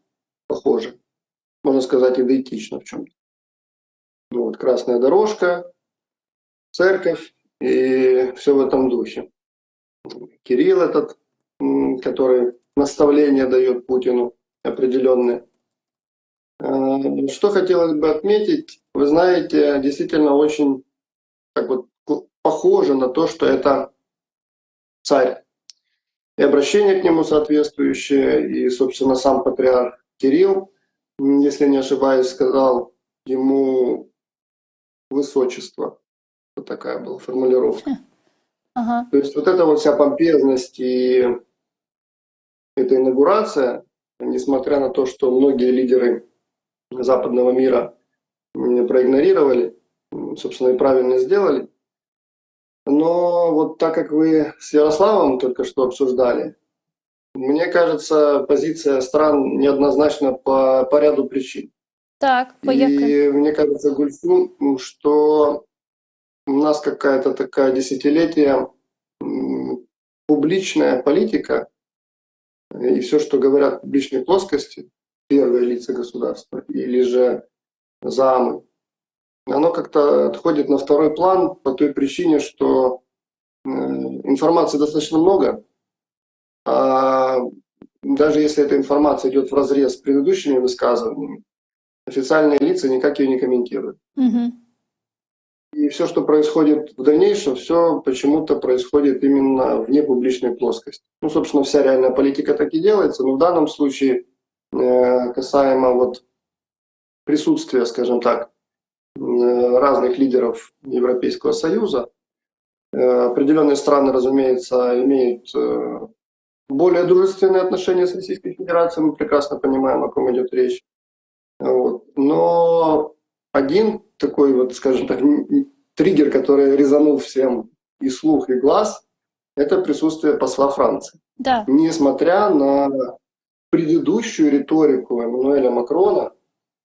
похожа. Можно сказать, идентично в чем-то. Вот, красная дорожка, церковь и все в этом духе. Кирилл этот, который наставления дает Путину определенные. Что хотелось бы отметить, вы знаете, действительно очень так вот похоже на то, что это царь. И обращение к нему соответствующее, и, собственно, сам патриарх Кирилл, если не ошибаюсь, сказал ему высочество. Вот такая была формулировка. Ага. То есть вот эта вот вся помпезность и эта инаугурация, несмотря на то, что многие лидеры западного мира проигнорировали, собственно, и правильно сделали. Но вот так как вы с Ярославом только что обсуждали, мне кажется, позиция стран неоднозначна по ряду причин. Так, и мне кажется, Гульсум, что у нас какая-то такая десятилетие публичная политика и все, что говорят в публичной плоскости, первые лица государства или же замы, оно как-то отходит на второй план по той причине, что информации достаточно много, а даже если эта информация идет вразрез с предыдущими высказываниями, официальные лица никак ее не комментируют. И все, что происходит в дальнейшем, все почему-то происходит именно вне публичной плоскости. Ну, собственно, вся реальная политика так и делается, но в данном случае касаемо вот присутствия, скажем так, разных лидеров Европейского Союза, определенные страны, разумеется, имеют более дружественные отношения с Российской Федерацией, мы прекрасно понимаем, о ком идет речь. Вот. Но один такой, вот, скажем так, триггер, который резанул всем и слух, и глаз, это присутствие посла Франции. Да. Несмотря на предыдущую риторику Эммануэля Макрона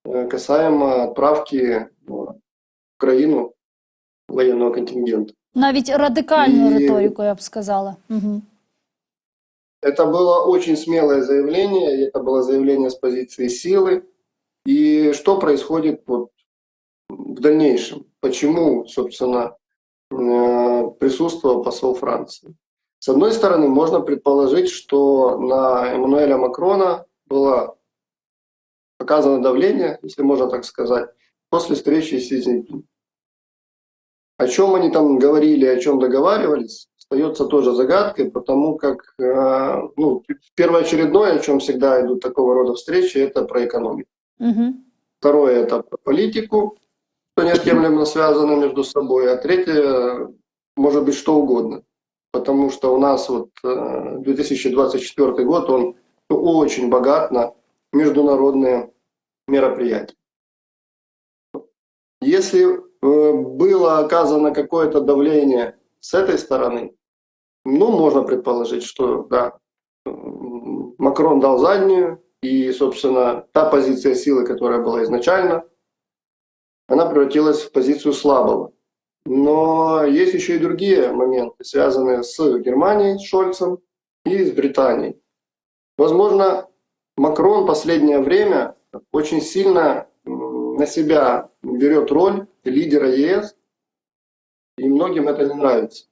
касаемо отправки в Украину военного контингента. Навіть радикальную риторику, я бы сказала. Угу. Это было очень смелое заявление, и это было заявление с позиции силы. И что происходит вот в дальнейшем? Почему, собственно, присутствовал посол Франции? С одной стороны, можно предположить, что на Эммануэля Макрона было показано давление, если можно так сказать, после встречи с Си Цзиньпинем. О чем они там говорили, о чем договаривались, остается тоже загадкой, потому как первоочередное, о чем всегда идут такого рода встречи, это про экономику. Угу. Второе – это про политику, что неотъемлемо связано между собой, а третье – может быть что угодно. Потому что у нас вот 2024 год, он очень богат на международные мероприятия. Если было оказано какое-то давление с этой стороны, можно предположить, что да, Макрон дал заднюю, и, собственно, та позиция силы, которая была изначально, она превратилась в позицию слабого. Но есть еще и другие моменты, связанные с Германией, с Шольцем и с Британией. Возможно, Макрон в последнее время очень сильно на себя берет роль лидера ЕС, и многим это не нравится.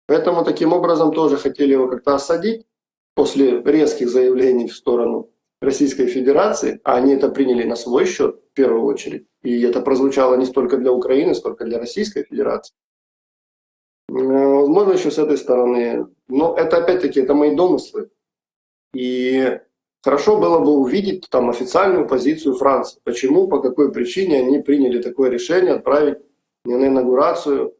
Поэтому таким образом тоже хотели его как-то осадить после резких заявлений в сторону Российской Федерации, а они это приняли на свой счет в первую очередь, и это прозвучало не столько для Украины, сколько для Российской Федерации. Возможно, еще с этой стороны, но это опять-таки это мои домыслы. И хорошо было бы увидеть там официальную позицию Франции. Почему, по какой причине они приняли такое решение отправить на инаугурацию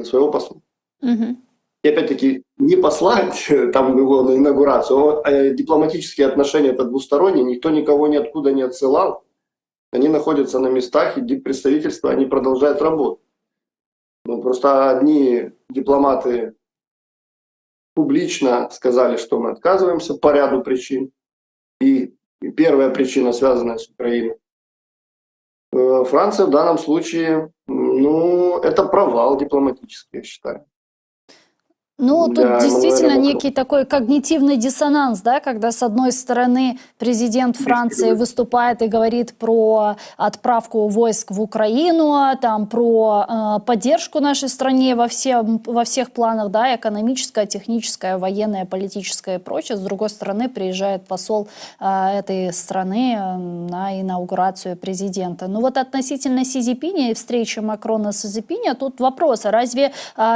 своего посла. Угу. И опять-таки не послать там его на инаугурацию, а дипломатические отношения это двусторонние, никто никого ниоткуда не отсылал. Они находятся на местах, и диппредставительства, они продолжают работу. Просто одни дипломаты публично сказали, что мы отказываемся по ряду причин. И первая причина, связанная с Украиной. Франция в данном случае, это провал дипломатический, я считаю. Тут действительно некий такой когнитивный диссонанс, да, когда с одной стороны президент Франции выступает и говорит про отправку войск в Украину, там, про поддержку нашей стране во всех планах, да, экономическая, техническая, военная, политическая и прочее. С другой стороны приезжает посол этой страны на инаугурацию президента. Относительно Си Цзиньпиня и встречи Макрона с Си Цзиньпиня, тут вопрос, а разве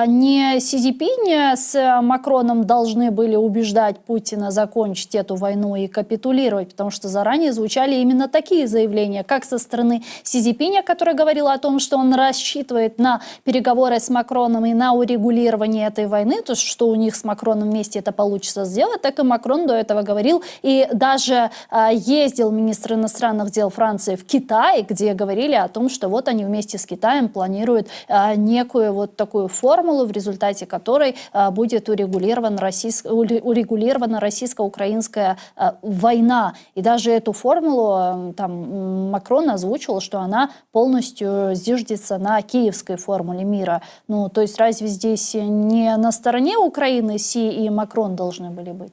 не Си Цзиньпинь с Макроном должны были убеждать Путина закончить эту войну и капитулировать, потому что заранее звучали именно такие заявления, как со стороны Си Цзиньпиня, который говорил о том, что он рассчитывает на переговоры с Макроном и на урегулирование этой войны, то есть что у них с Макроном вместе это получится сделать, так и Макрон до этого говорил, и даже ездил министр иностранных дел Франции в Китай, где говорили о том, что вот они вместе с Китаем планируют некую вот такую формулу, в результате которой будет урегулирована российско-украинская война. И даже эту формулу там Макрон озвучил, что она полностью зиждется на киевской формуле мира. То есть разве здесь не на стороне Украины Си и Макрон должны были быть?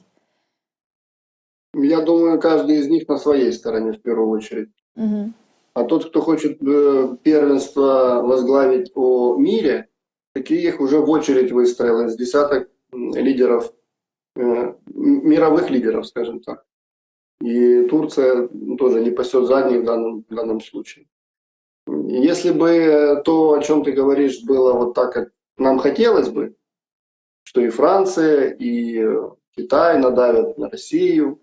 Я думаю, каждый из них на своей стороне в первую очередь. Угу. А тот, кто хочет первенство возглавить о мире, таких уже в очередь выстроилось десяток лидеров, мировых лидеров, скажем так. И Турция тоже не пасет задних в данном случае. Если бы то, о чем ты говоришь, было вот так, как нам хотелось бы, что и Франция, и Китай надавят на Россию,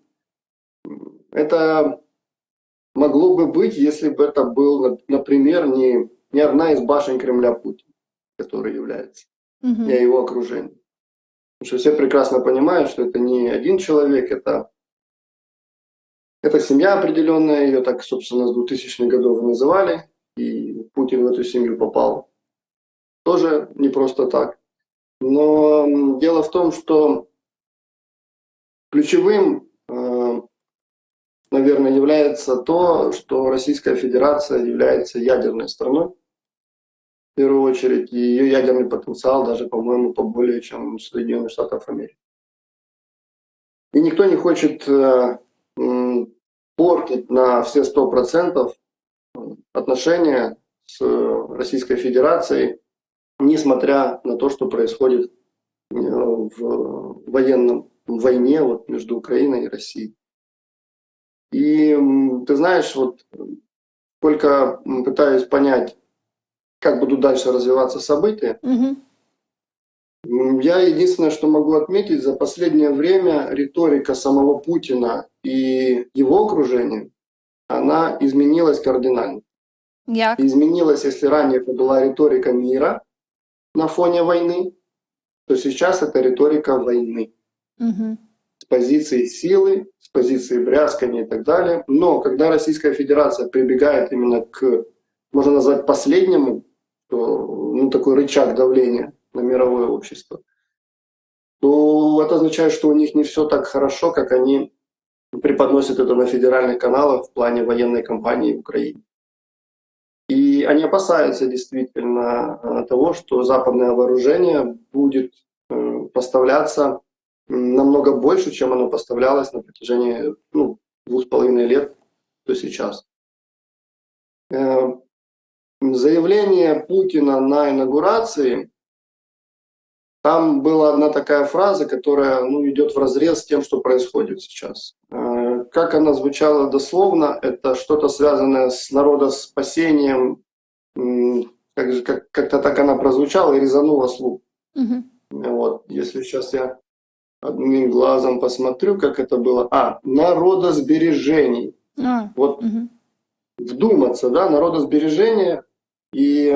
это могло бы быть, если бы это был, например, не одна из башен Кремля Путин, который является, а его окружение. Потому что все прекрасно понимают, что это не один человек, это семья определенная, ее так, собственно, с 2000-х годов называли, и Путин в эту семью попал тоже не просто так. Но дело в том, что ключевым, наверное, является то, что Российская Федерация является ядерной страной, в первую очередь, и ее ядерный потенциал даже, по-моему, поболее, чем Соединенных Штатов Америки. И никто не хочет портить на все 100% отношения с Российской Федерацией, несмотря на то, что происходит в войне вот, между Украиной и Россией. И ты знаешь, вот только пытаюсь понять, как будут дальше развиваться события, я единственное, что могу отметить, за последнее время риторика самого Путина и его окружения, она изменилась кардинально. Як? Изменилась, если ранее это была риторика мира на фоне войны, то сейчас это риторика войны. С позиции силы, с позиции бряскания и так далее. Но когда Российская Федерация прибегает именно к, можно назвать, последнему, такой рычаг давления на мировое общество, то это означает, что у них не все так хорошо, как они преподносят это на федеральных каналах в плане военной кампании в Украине. И они опасаются действительно того, что западное вооружение будет поставляться намного больше, чем оно поставлялось на протяжении 2,5 лет до сейчас. Заявление Путина на инаугурации, там была одна такая фраза, которая идет вразрез с тем, что происходит сейчас. Как она звучала дословно, это что-то связанное с народоспасением, как-то так она прозвучала и резанула слух. Вот, если сейчас я одним глазом посмотрю, как это было. Народосбережение. Вот вдуматься, да, народосбережение и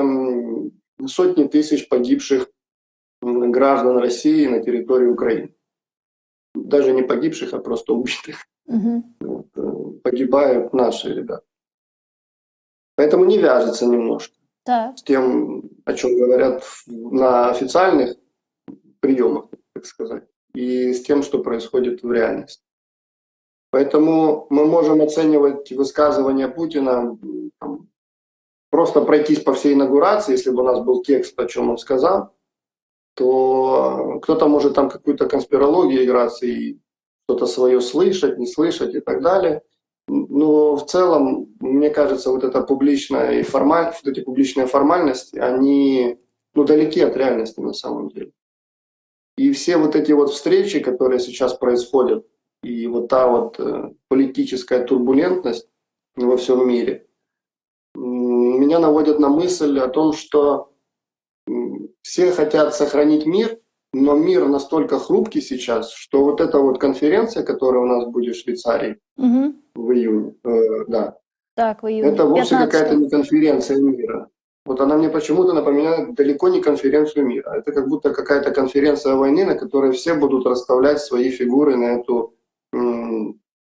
сотни тысяч погибших граждан России на территории Украины. Даже не погибших, а просто убитых. Вот, погибают наши ребята. Поэтому не вяжется немножко с тем, о чем говорят на официальных приемах, так сказать, и с тем, что происходит в реальности. Поэтому мы можем оценивать высказывания Путина, просто пройтись по всей инаугурации, если бы у нас был текст, о чем он сказал, то кто-то может там какую-то конспирологию играться и что-то свое слышать, не слышать и так далее. Но в целом, мне кажется, вот эта публичная эти публичные формальности, они далеки от реальности на самом деле. И все вот эти вот встречи, которые сейчас происходят, и вот та вот политическая турбулентность во всем мире, меня наводят на мысль о том, что все хотят сохранить мир, но мир настолько хрупкий сейчас, что вот эта вот конференция, которая у нас будет в Швейцарии в июне, Так, в июне. это вовсе какая-то не конференция мира. Вот она мне почему-то напоминает далеко не конференцию мира. Это как будто какая-то конференция войны, на которой все будут расставлять свои фигуры на эту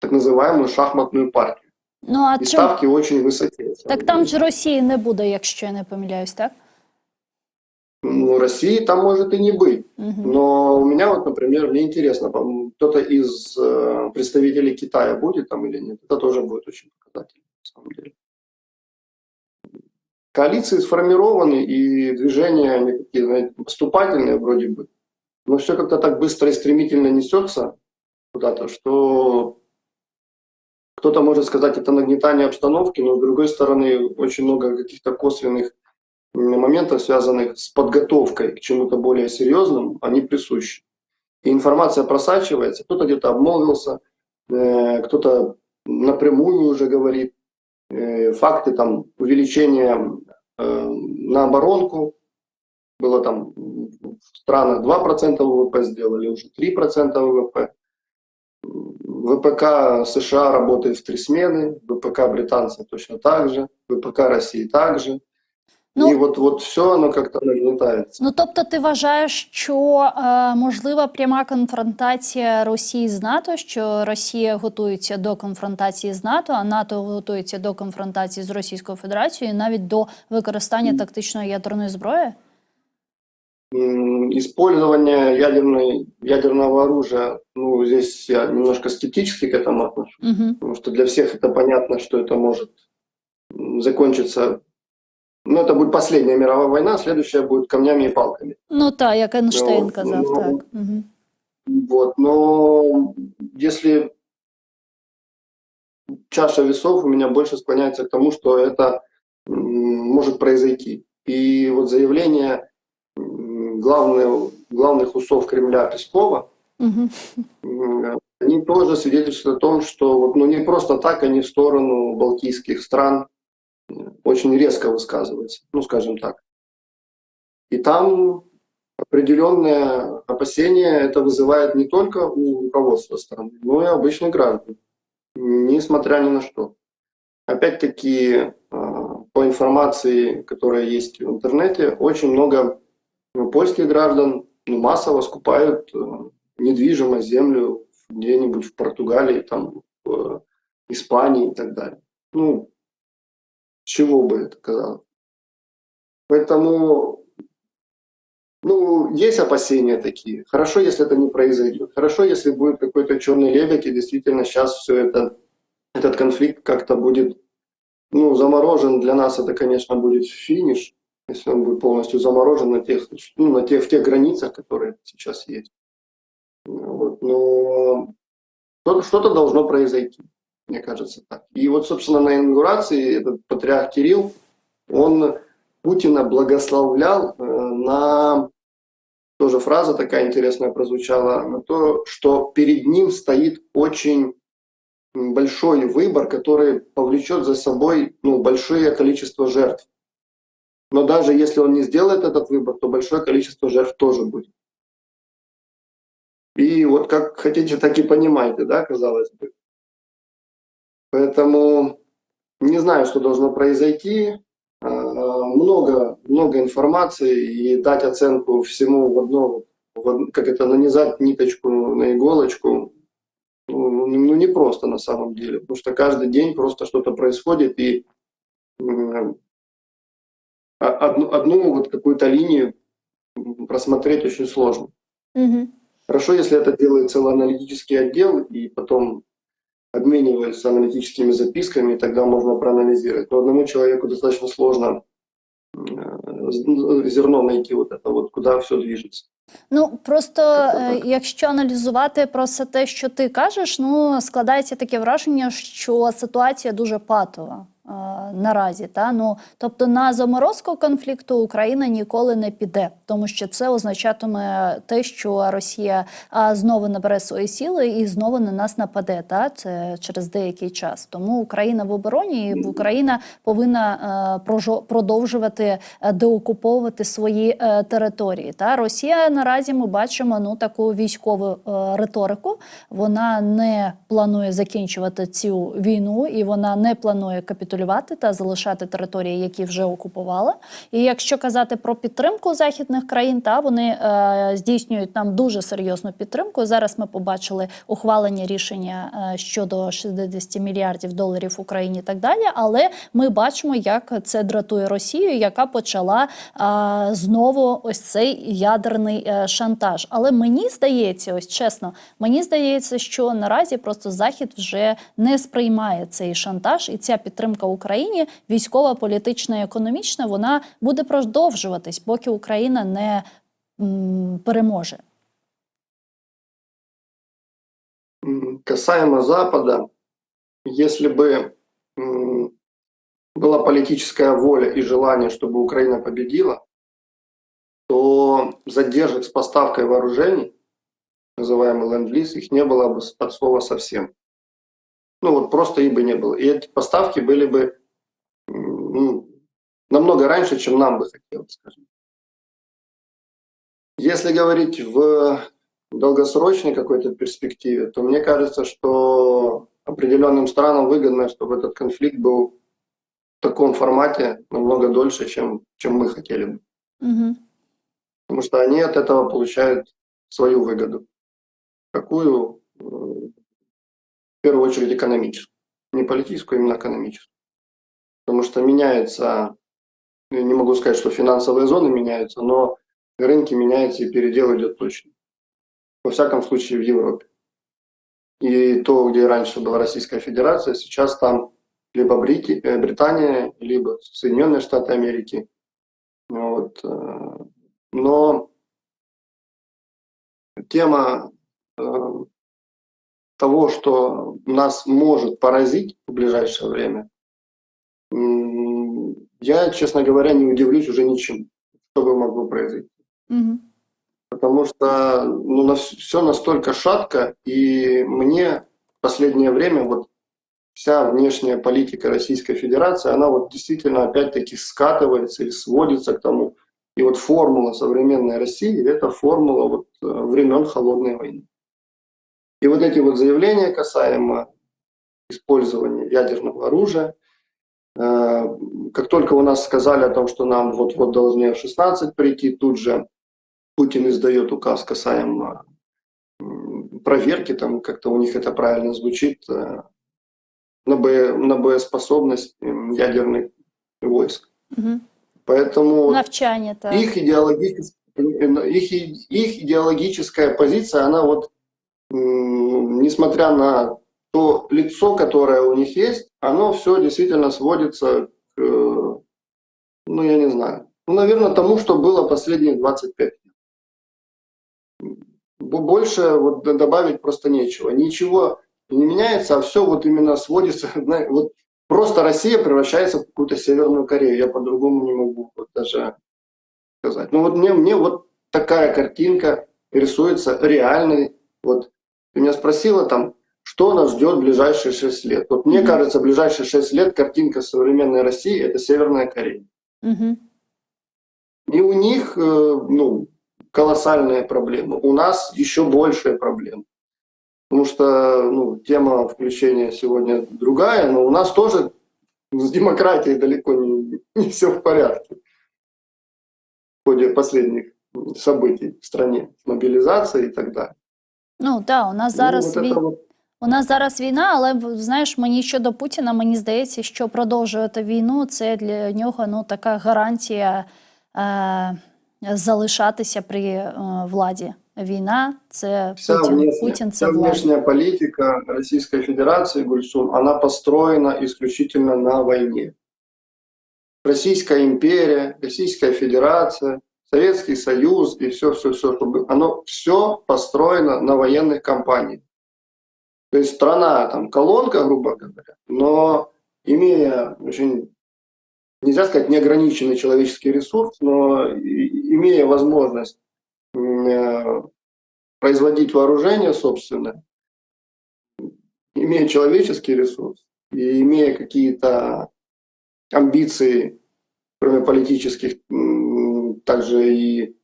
так называемую шахматную партію. І ставки очень високі. Так там же Росії не буде, якщо я не помиляюсь, так? России там может и не быть. Но у меня вот, например, мне интересно, кто-то из представителей Китая будет там или нет? Это тоже будет очень показательно, на самом деле. Коалиции сформированы, и движения они такие, знаете, поступательные вроде бы, но все как-то так быстро и стремительно несется куда-то, что кто-то может сказать, это нагнетание обстановки, но с другой стороны очень много каких-то косвенных моментов, связанных с подготовкой к чему-то более серьезному, они присущи. И информация просачивается, кто-то где-то обмолвился, кто-то напрямую уже говорит, факты там увеличения на оборонку, было там в странах 2% ВВП сделали, уже 3% ВВП. ВПК США работает в 3 смены, ВПК британцев точно так же, ВПК России также. Ну, И вот все оно как-то нагнетается. Ну, тобто ти вважаєш, що можлива пряма конфронтація Росії з НАТО, що Росія готується до конфронтації з НАТО, а НАТО готується до конфронтації з Російською Федерацією, і навіть до використання тактичної ядерної зброї? Использование ядерного оружия, ну, здесь я немножко скептически к этому отношусь, Угу. потому что для всех это понятно, что это может закончиться. Ну, это будет последняя мировая война, а следующая будет камнями и палками. Ну так, як Ейнштейн Ну, казав, ну, так. Угу. Вот, но если чаша весов у меня больше склоняется к тому, что это может произойти. И вот заявление главных усов Кремля Пескова, Угу. они тоже свидетельствуют о том, что вот, ну, не просто так они в сторону балтийских стран очень резко высказываются, ну, скажем так. И там определенное опасение это вызывает не только у руководства страны, но и обычных граждан, несмотря ни на что. Опять-таки, по информации, которая есть в интернете, очень много польских граждан массово скупают недвижимость, землю где-нибудь в Португалии, там, в Испании и так далее. Ну, с чего бы это казалось? Поэтому, ну, есть опасения такие. Хорошо, если это не произойдет. Хорошо, если будет какой-то черный лебедь, и действительно сейчас все этот конфликт как-то будет, ну, заморожен. Для нас это, конечно, будет финиш, если он будет полностью заморожен в тех границах, которые сейчас есть. Вот. Но что-то должно произойти, мне кажется так. И вот, собственно, на инаугурации этот патриарх Кирилл, он Путина благословлял на, тоже фраза такая интересная прозвучала, на то, что перед ним стоит очень большой выбор, который повлечет за собой, ну, большое количество жертв. Но даже если он не сделает этот выбор, то большое количество жертв тоже будет. И вот как хотите, так и понимаете, да, казалось бы. Поэтому не знаю, что должно произойти. Много информации, и дать оценку всему как это, нанизать ниточку на иголочку, ну, не просто на самом деле, потому что каждый день просто что-то происходит, и одну вот какую-то линию просмотреть очень сложно. Угу. Хорошо, если это делает целый аналитический отдел, и потом обмениваются аналитическими записками, и тогда можно проанализировать. Но одному человеку достаточно сложно зерно найти, вот это вот, куда все движется. Ну, просто якщо аналізувати про все те, що ти кажеш, ну, складається таке враження, що ситуація дуже патова наразі. Та? Ну, тобто на заморозку конфлікту Україна ніколи не піде, тому що це означатиме те, що Росія знову набере свої сили і знову на нас нападе. Та? Це через деякий час. Тому Україна в обороні, і Україна повинна продовжувати деокуповувати свої території. Та? Росія наразі ми бачимо, ну, таку військову риторику. Вона не планує закінчувати цю війну, і вона не планує капітулювати та залишати території, які вже окупувала. І якщо казати про підтримку західних країн, та вони здійснюють нам дуже серйозну підтримку. Зараз ми побачили ухвалення рішення щодо 60 мільярдів доларів Україні і так далі, але ми бачимо, як це дратує Росію, яка почала знову ось цей ядерний шантаж. Але мені здається, ось чесно, мені здається, що наразі просто Захід вже не сприймає цей шантаж, і ця підтримка Україні, військова, політична, економічна, вона буде продовжуватись, поки Україна не переможе. Касаемо Запада, если бы была политическая воля и желание, чтобы Украина победила, то задержек с поставкой вооружений, называемый ленд-лиз, их не было бы от слова совсем. Ну вот просто их бы не было. И эти поставки были бы намного раньше, чем нам бы хотелось, скажем. Если говорить в долгосрочной какой-то перспективе, то мне кажется, что определенным странам выгодно, чтобы этот конфликт был таком формате намного дольше, чем мы хотели бы. Угу. Потому что они от этого получают свою выгоду. Какую? В первую очередь экономическую. Не политическую, а именно экономическую. Потому что меняется, я не могу сказать, что финансовые зоны меняются, но рынки меняются и передел идет точно. Во всяком случае в Европе. И то, где раньше была Российская Федерация, сейчас там либо Британия, либо Соединенные Штаты Америки. Вот. Но тема того, что нас может поразить в ближайшее время, я, честно говоря, не удивлюсь уже ничему, что бы могло произойти. Угу. Потому что все настолько шатко, и мне в последнее время вот вся внешняя политика Российской Федерации, она вот действительно опять-таки скатывается или сводится к тому. И вот формула современной России – это формула вот времен Холодной войны. И вот эти вот заявления касаемо использования ядерного оружия, как только у нас сказали о том, что нам вот-вот должны F-16 прийти, тут же Путин издает указ касаемо проверки, там как-то у них это правильно звучит, на боеспособность ядерных войск. Угу. Поэтому Навчание, так. их идеологическая позиция, она вот, несмотря на то лицо, которое у них есть, оно все действительно сводится к, я не знаю, наверное, тому, что было последние 25 лет. Больше вот добавить просто нечего. Ничего не меняется, а все вот именно сводится, вот просто Россия превращается в какую-то Северную Корею. Я по-другому не могу вот даже сказать. Ну вот мне вот такая картинка рисуется реальной. Вот ты меня спросила там, что нас ждет в ближайшие 6 лет. Вот мне кажется, в ближайшие 6 лет картинка современной России – это Северная Корея. И у них, колоссальные проблемы. У нас еще большие проблемы. Потому что тема включения сегодня другая, но у нас тоже с демократией далеко не все в порядке в ходе последних событий в стране, мобілізації і так далі. Ну так, у нас зараз війна, але, знаєш, мені щодо Путіна, мені здається, що продовжувати війну – це для нього така гарантія залишатися при владі. Війна – це Путін – це влада. Вся внешняя политика Российской Федерации, Гульсум, она построена исключительно на войне. Российская империя, Российская Федерация, Советский Союз и все, чтобы оно все построено на военных кампаниях. То есть страна, там, колонка, грубо говоря, но имея очень, нельзя сказать, неограниченный человеческий ресурс, но имея возможность производить вооружение собственное, имея человеческий ресурс и имея какие-то амбиции, кроме политических, также и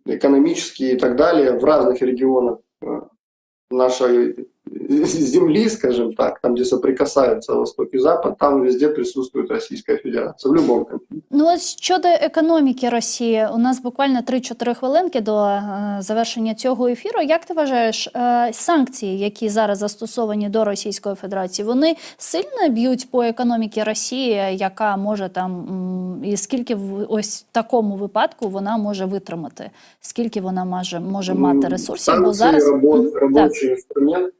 экономические и так далее, в разных регионах нашей земли, скажем так, там, где соприкасаются Восток и Запад, там везде присутствует Российская Федерация, в любом конфликте. Ну, ось щодо економіки Росії, у нас буквально 3-4 хвилинки до завершення цього ефіру. Як ти вважаєш, санкції, які зараз застосовані до Російської Федерації, вони сильно б'ють по економіці Росії, яка може там, і скільки в ось такому випадку вона може витримати? Скільки вона може мати ресурсів? Санкции, бо зараз... рабочий инструмент.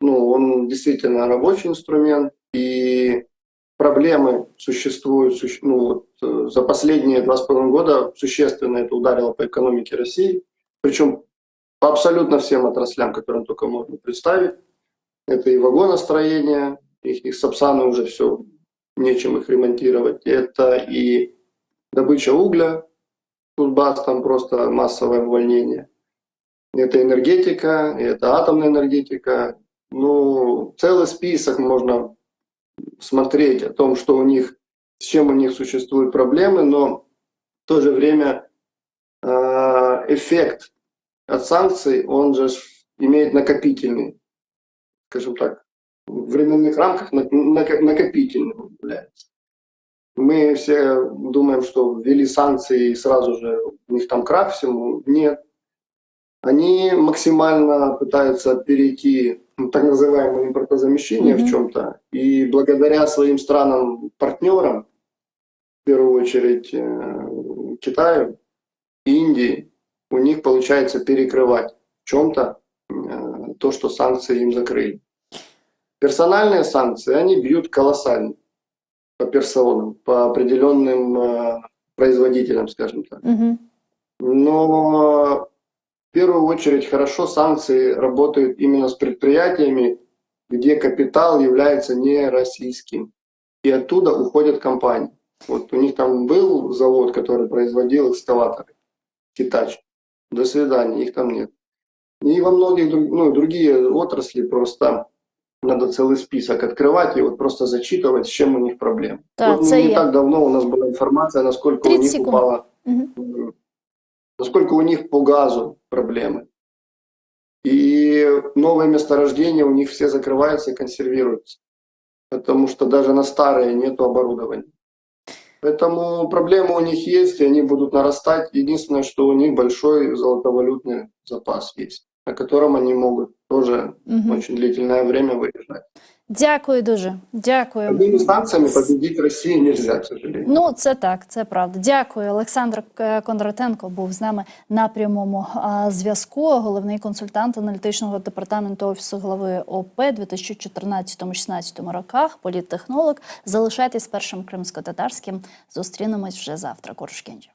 Он действительно рабочий инструмент, и проблемы существуют, за последние 2,5 года существенно это ударило по экономике России, причем по абсолютно всем отраслям, которым только можно представить. Это и вагоностроение, их Сапсаны уже все, нечем их ремонтировать, это и добыча угля, Кузбасс, там просто массовое увольнение, это энергетика, это атомная энергетика. Целый список можно смотреть о том, что у них, с чем у них существуют проблемы, но в то же время эффект от санкций, он же имеет накопительный, скажем так, в временных рамках накопительный. является. Мы все думаем, что ввели санкции и сразу же у них там крах всему. Нет. Они максимально пытаются перейти, так называемое импортозамещение в чем-то. И благодаря своим странам-партнерам, в первую очередь Китаю, Индии, у них получается перекрывать в чем-то то, что санкции им закрыли. Персональные санкции, они бьют колоссально по персонам, по определенным производителям, скажем так. Но в первую очередь хорошо санкции работают именно с предприятиями, где капитал является не российским. И оттуда уходят компании. Вот у них там был завод, который производил экскаваторы, Hitachi. До свидания, их там нет. И во многих другие отрасли просто надо целый список открывать и вот просто зачитывать, с чем у них проблемы. Да, вот не так давно у нас была информация, насколько у них упала, насколько у них по газу проблемы. И новые месторождения у них все закрываются и консервируются, потому что даже на старые нету оборудования. Поэтому проблемы у них есть, и они будут нарастать. Единственное, что у них большой золотовалютный запас есть, на котором они могут тоже очень длительное время выезжать. Дякую дуже. Дякую. Одними санкциями победить Росію нельзя, к сожалению. Ну, це так, це правда. Дякую. Олександр Кондратенко був з нами на прямому зв'язку. Головний консультант аналітичного департаменту Офісу голови ОП 2014-16 роках, політтехнолог. Залишайтесь з Першим кримськотатарським. Зустрінемось вже завтра. Коршкінджі.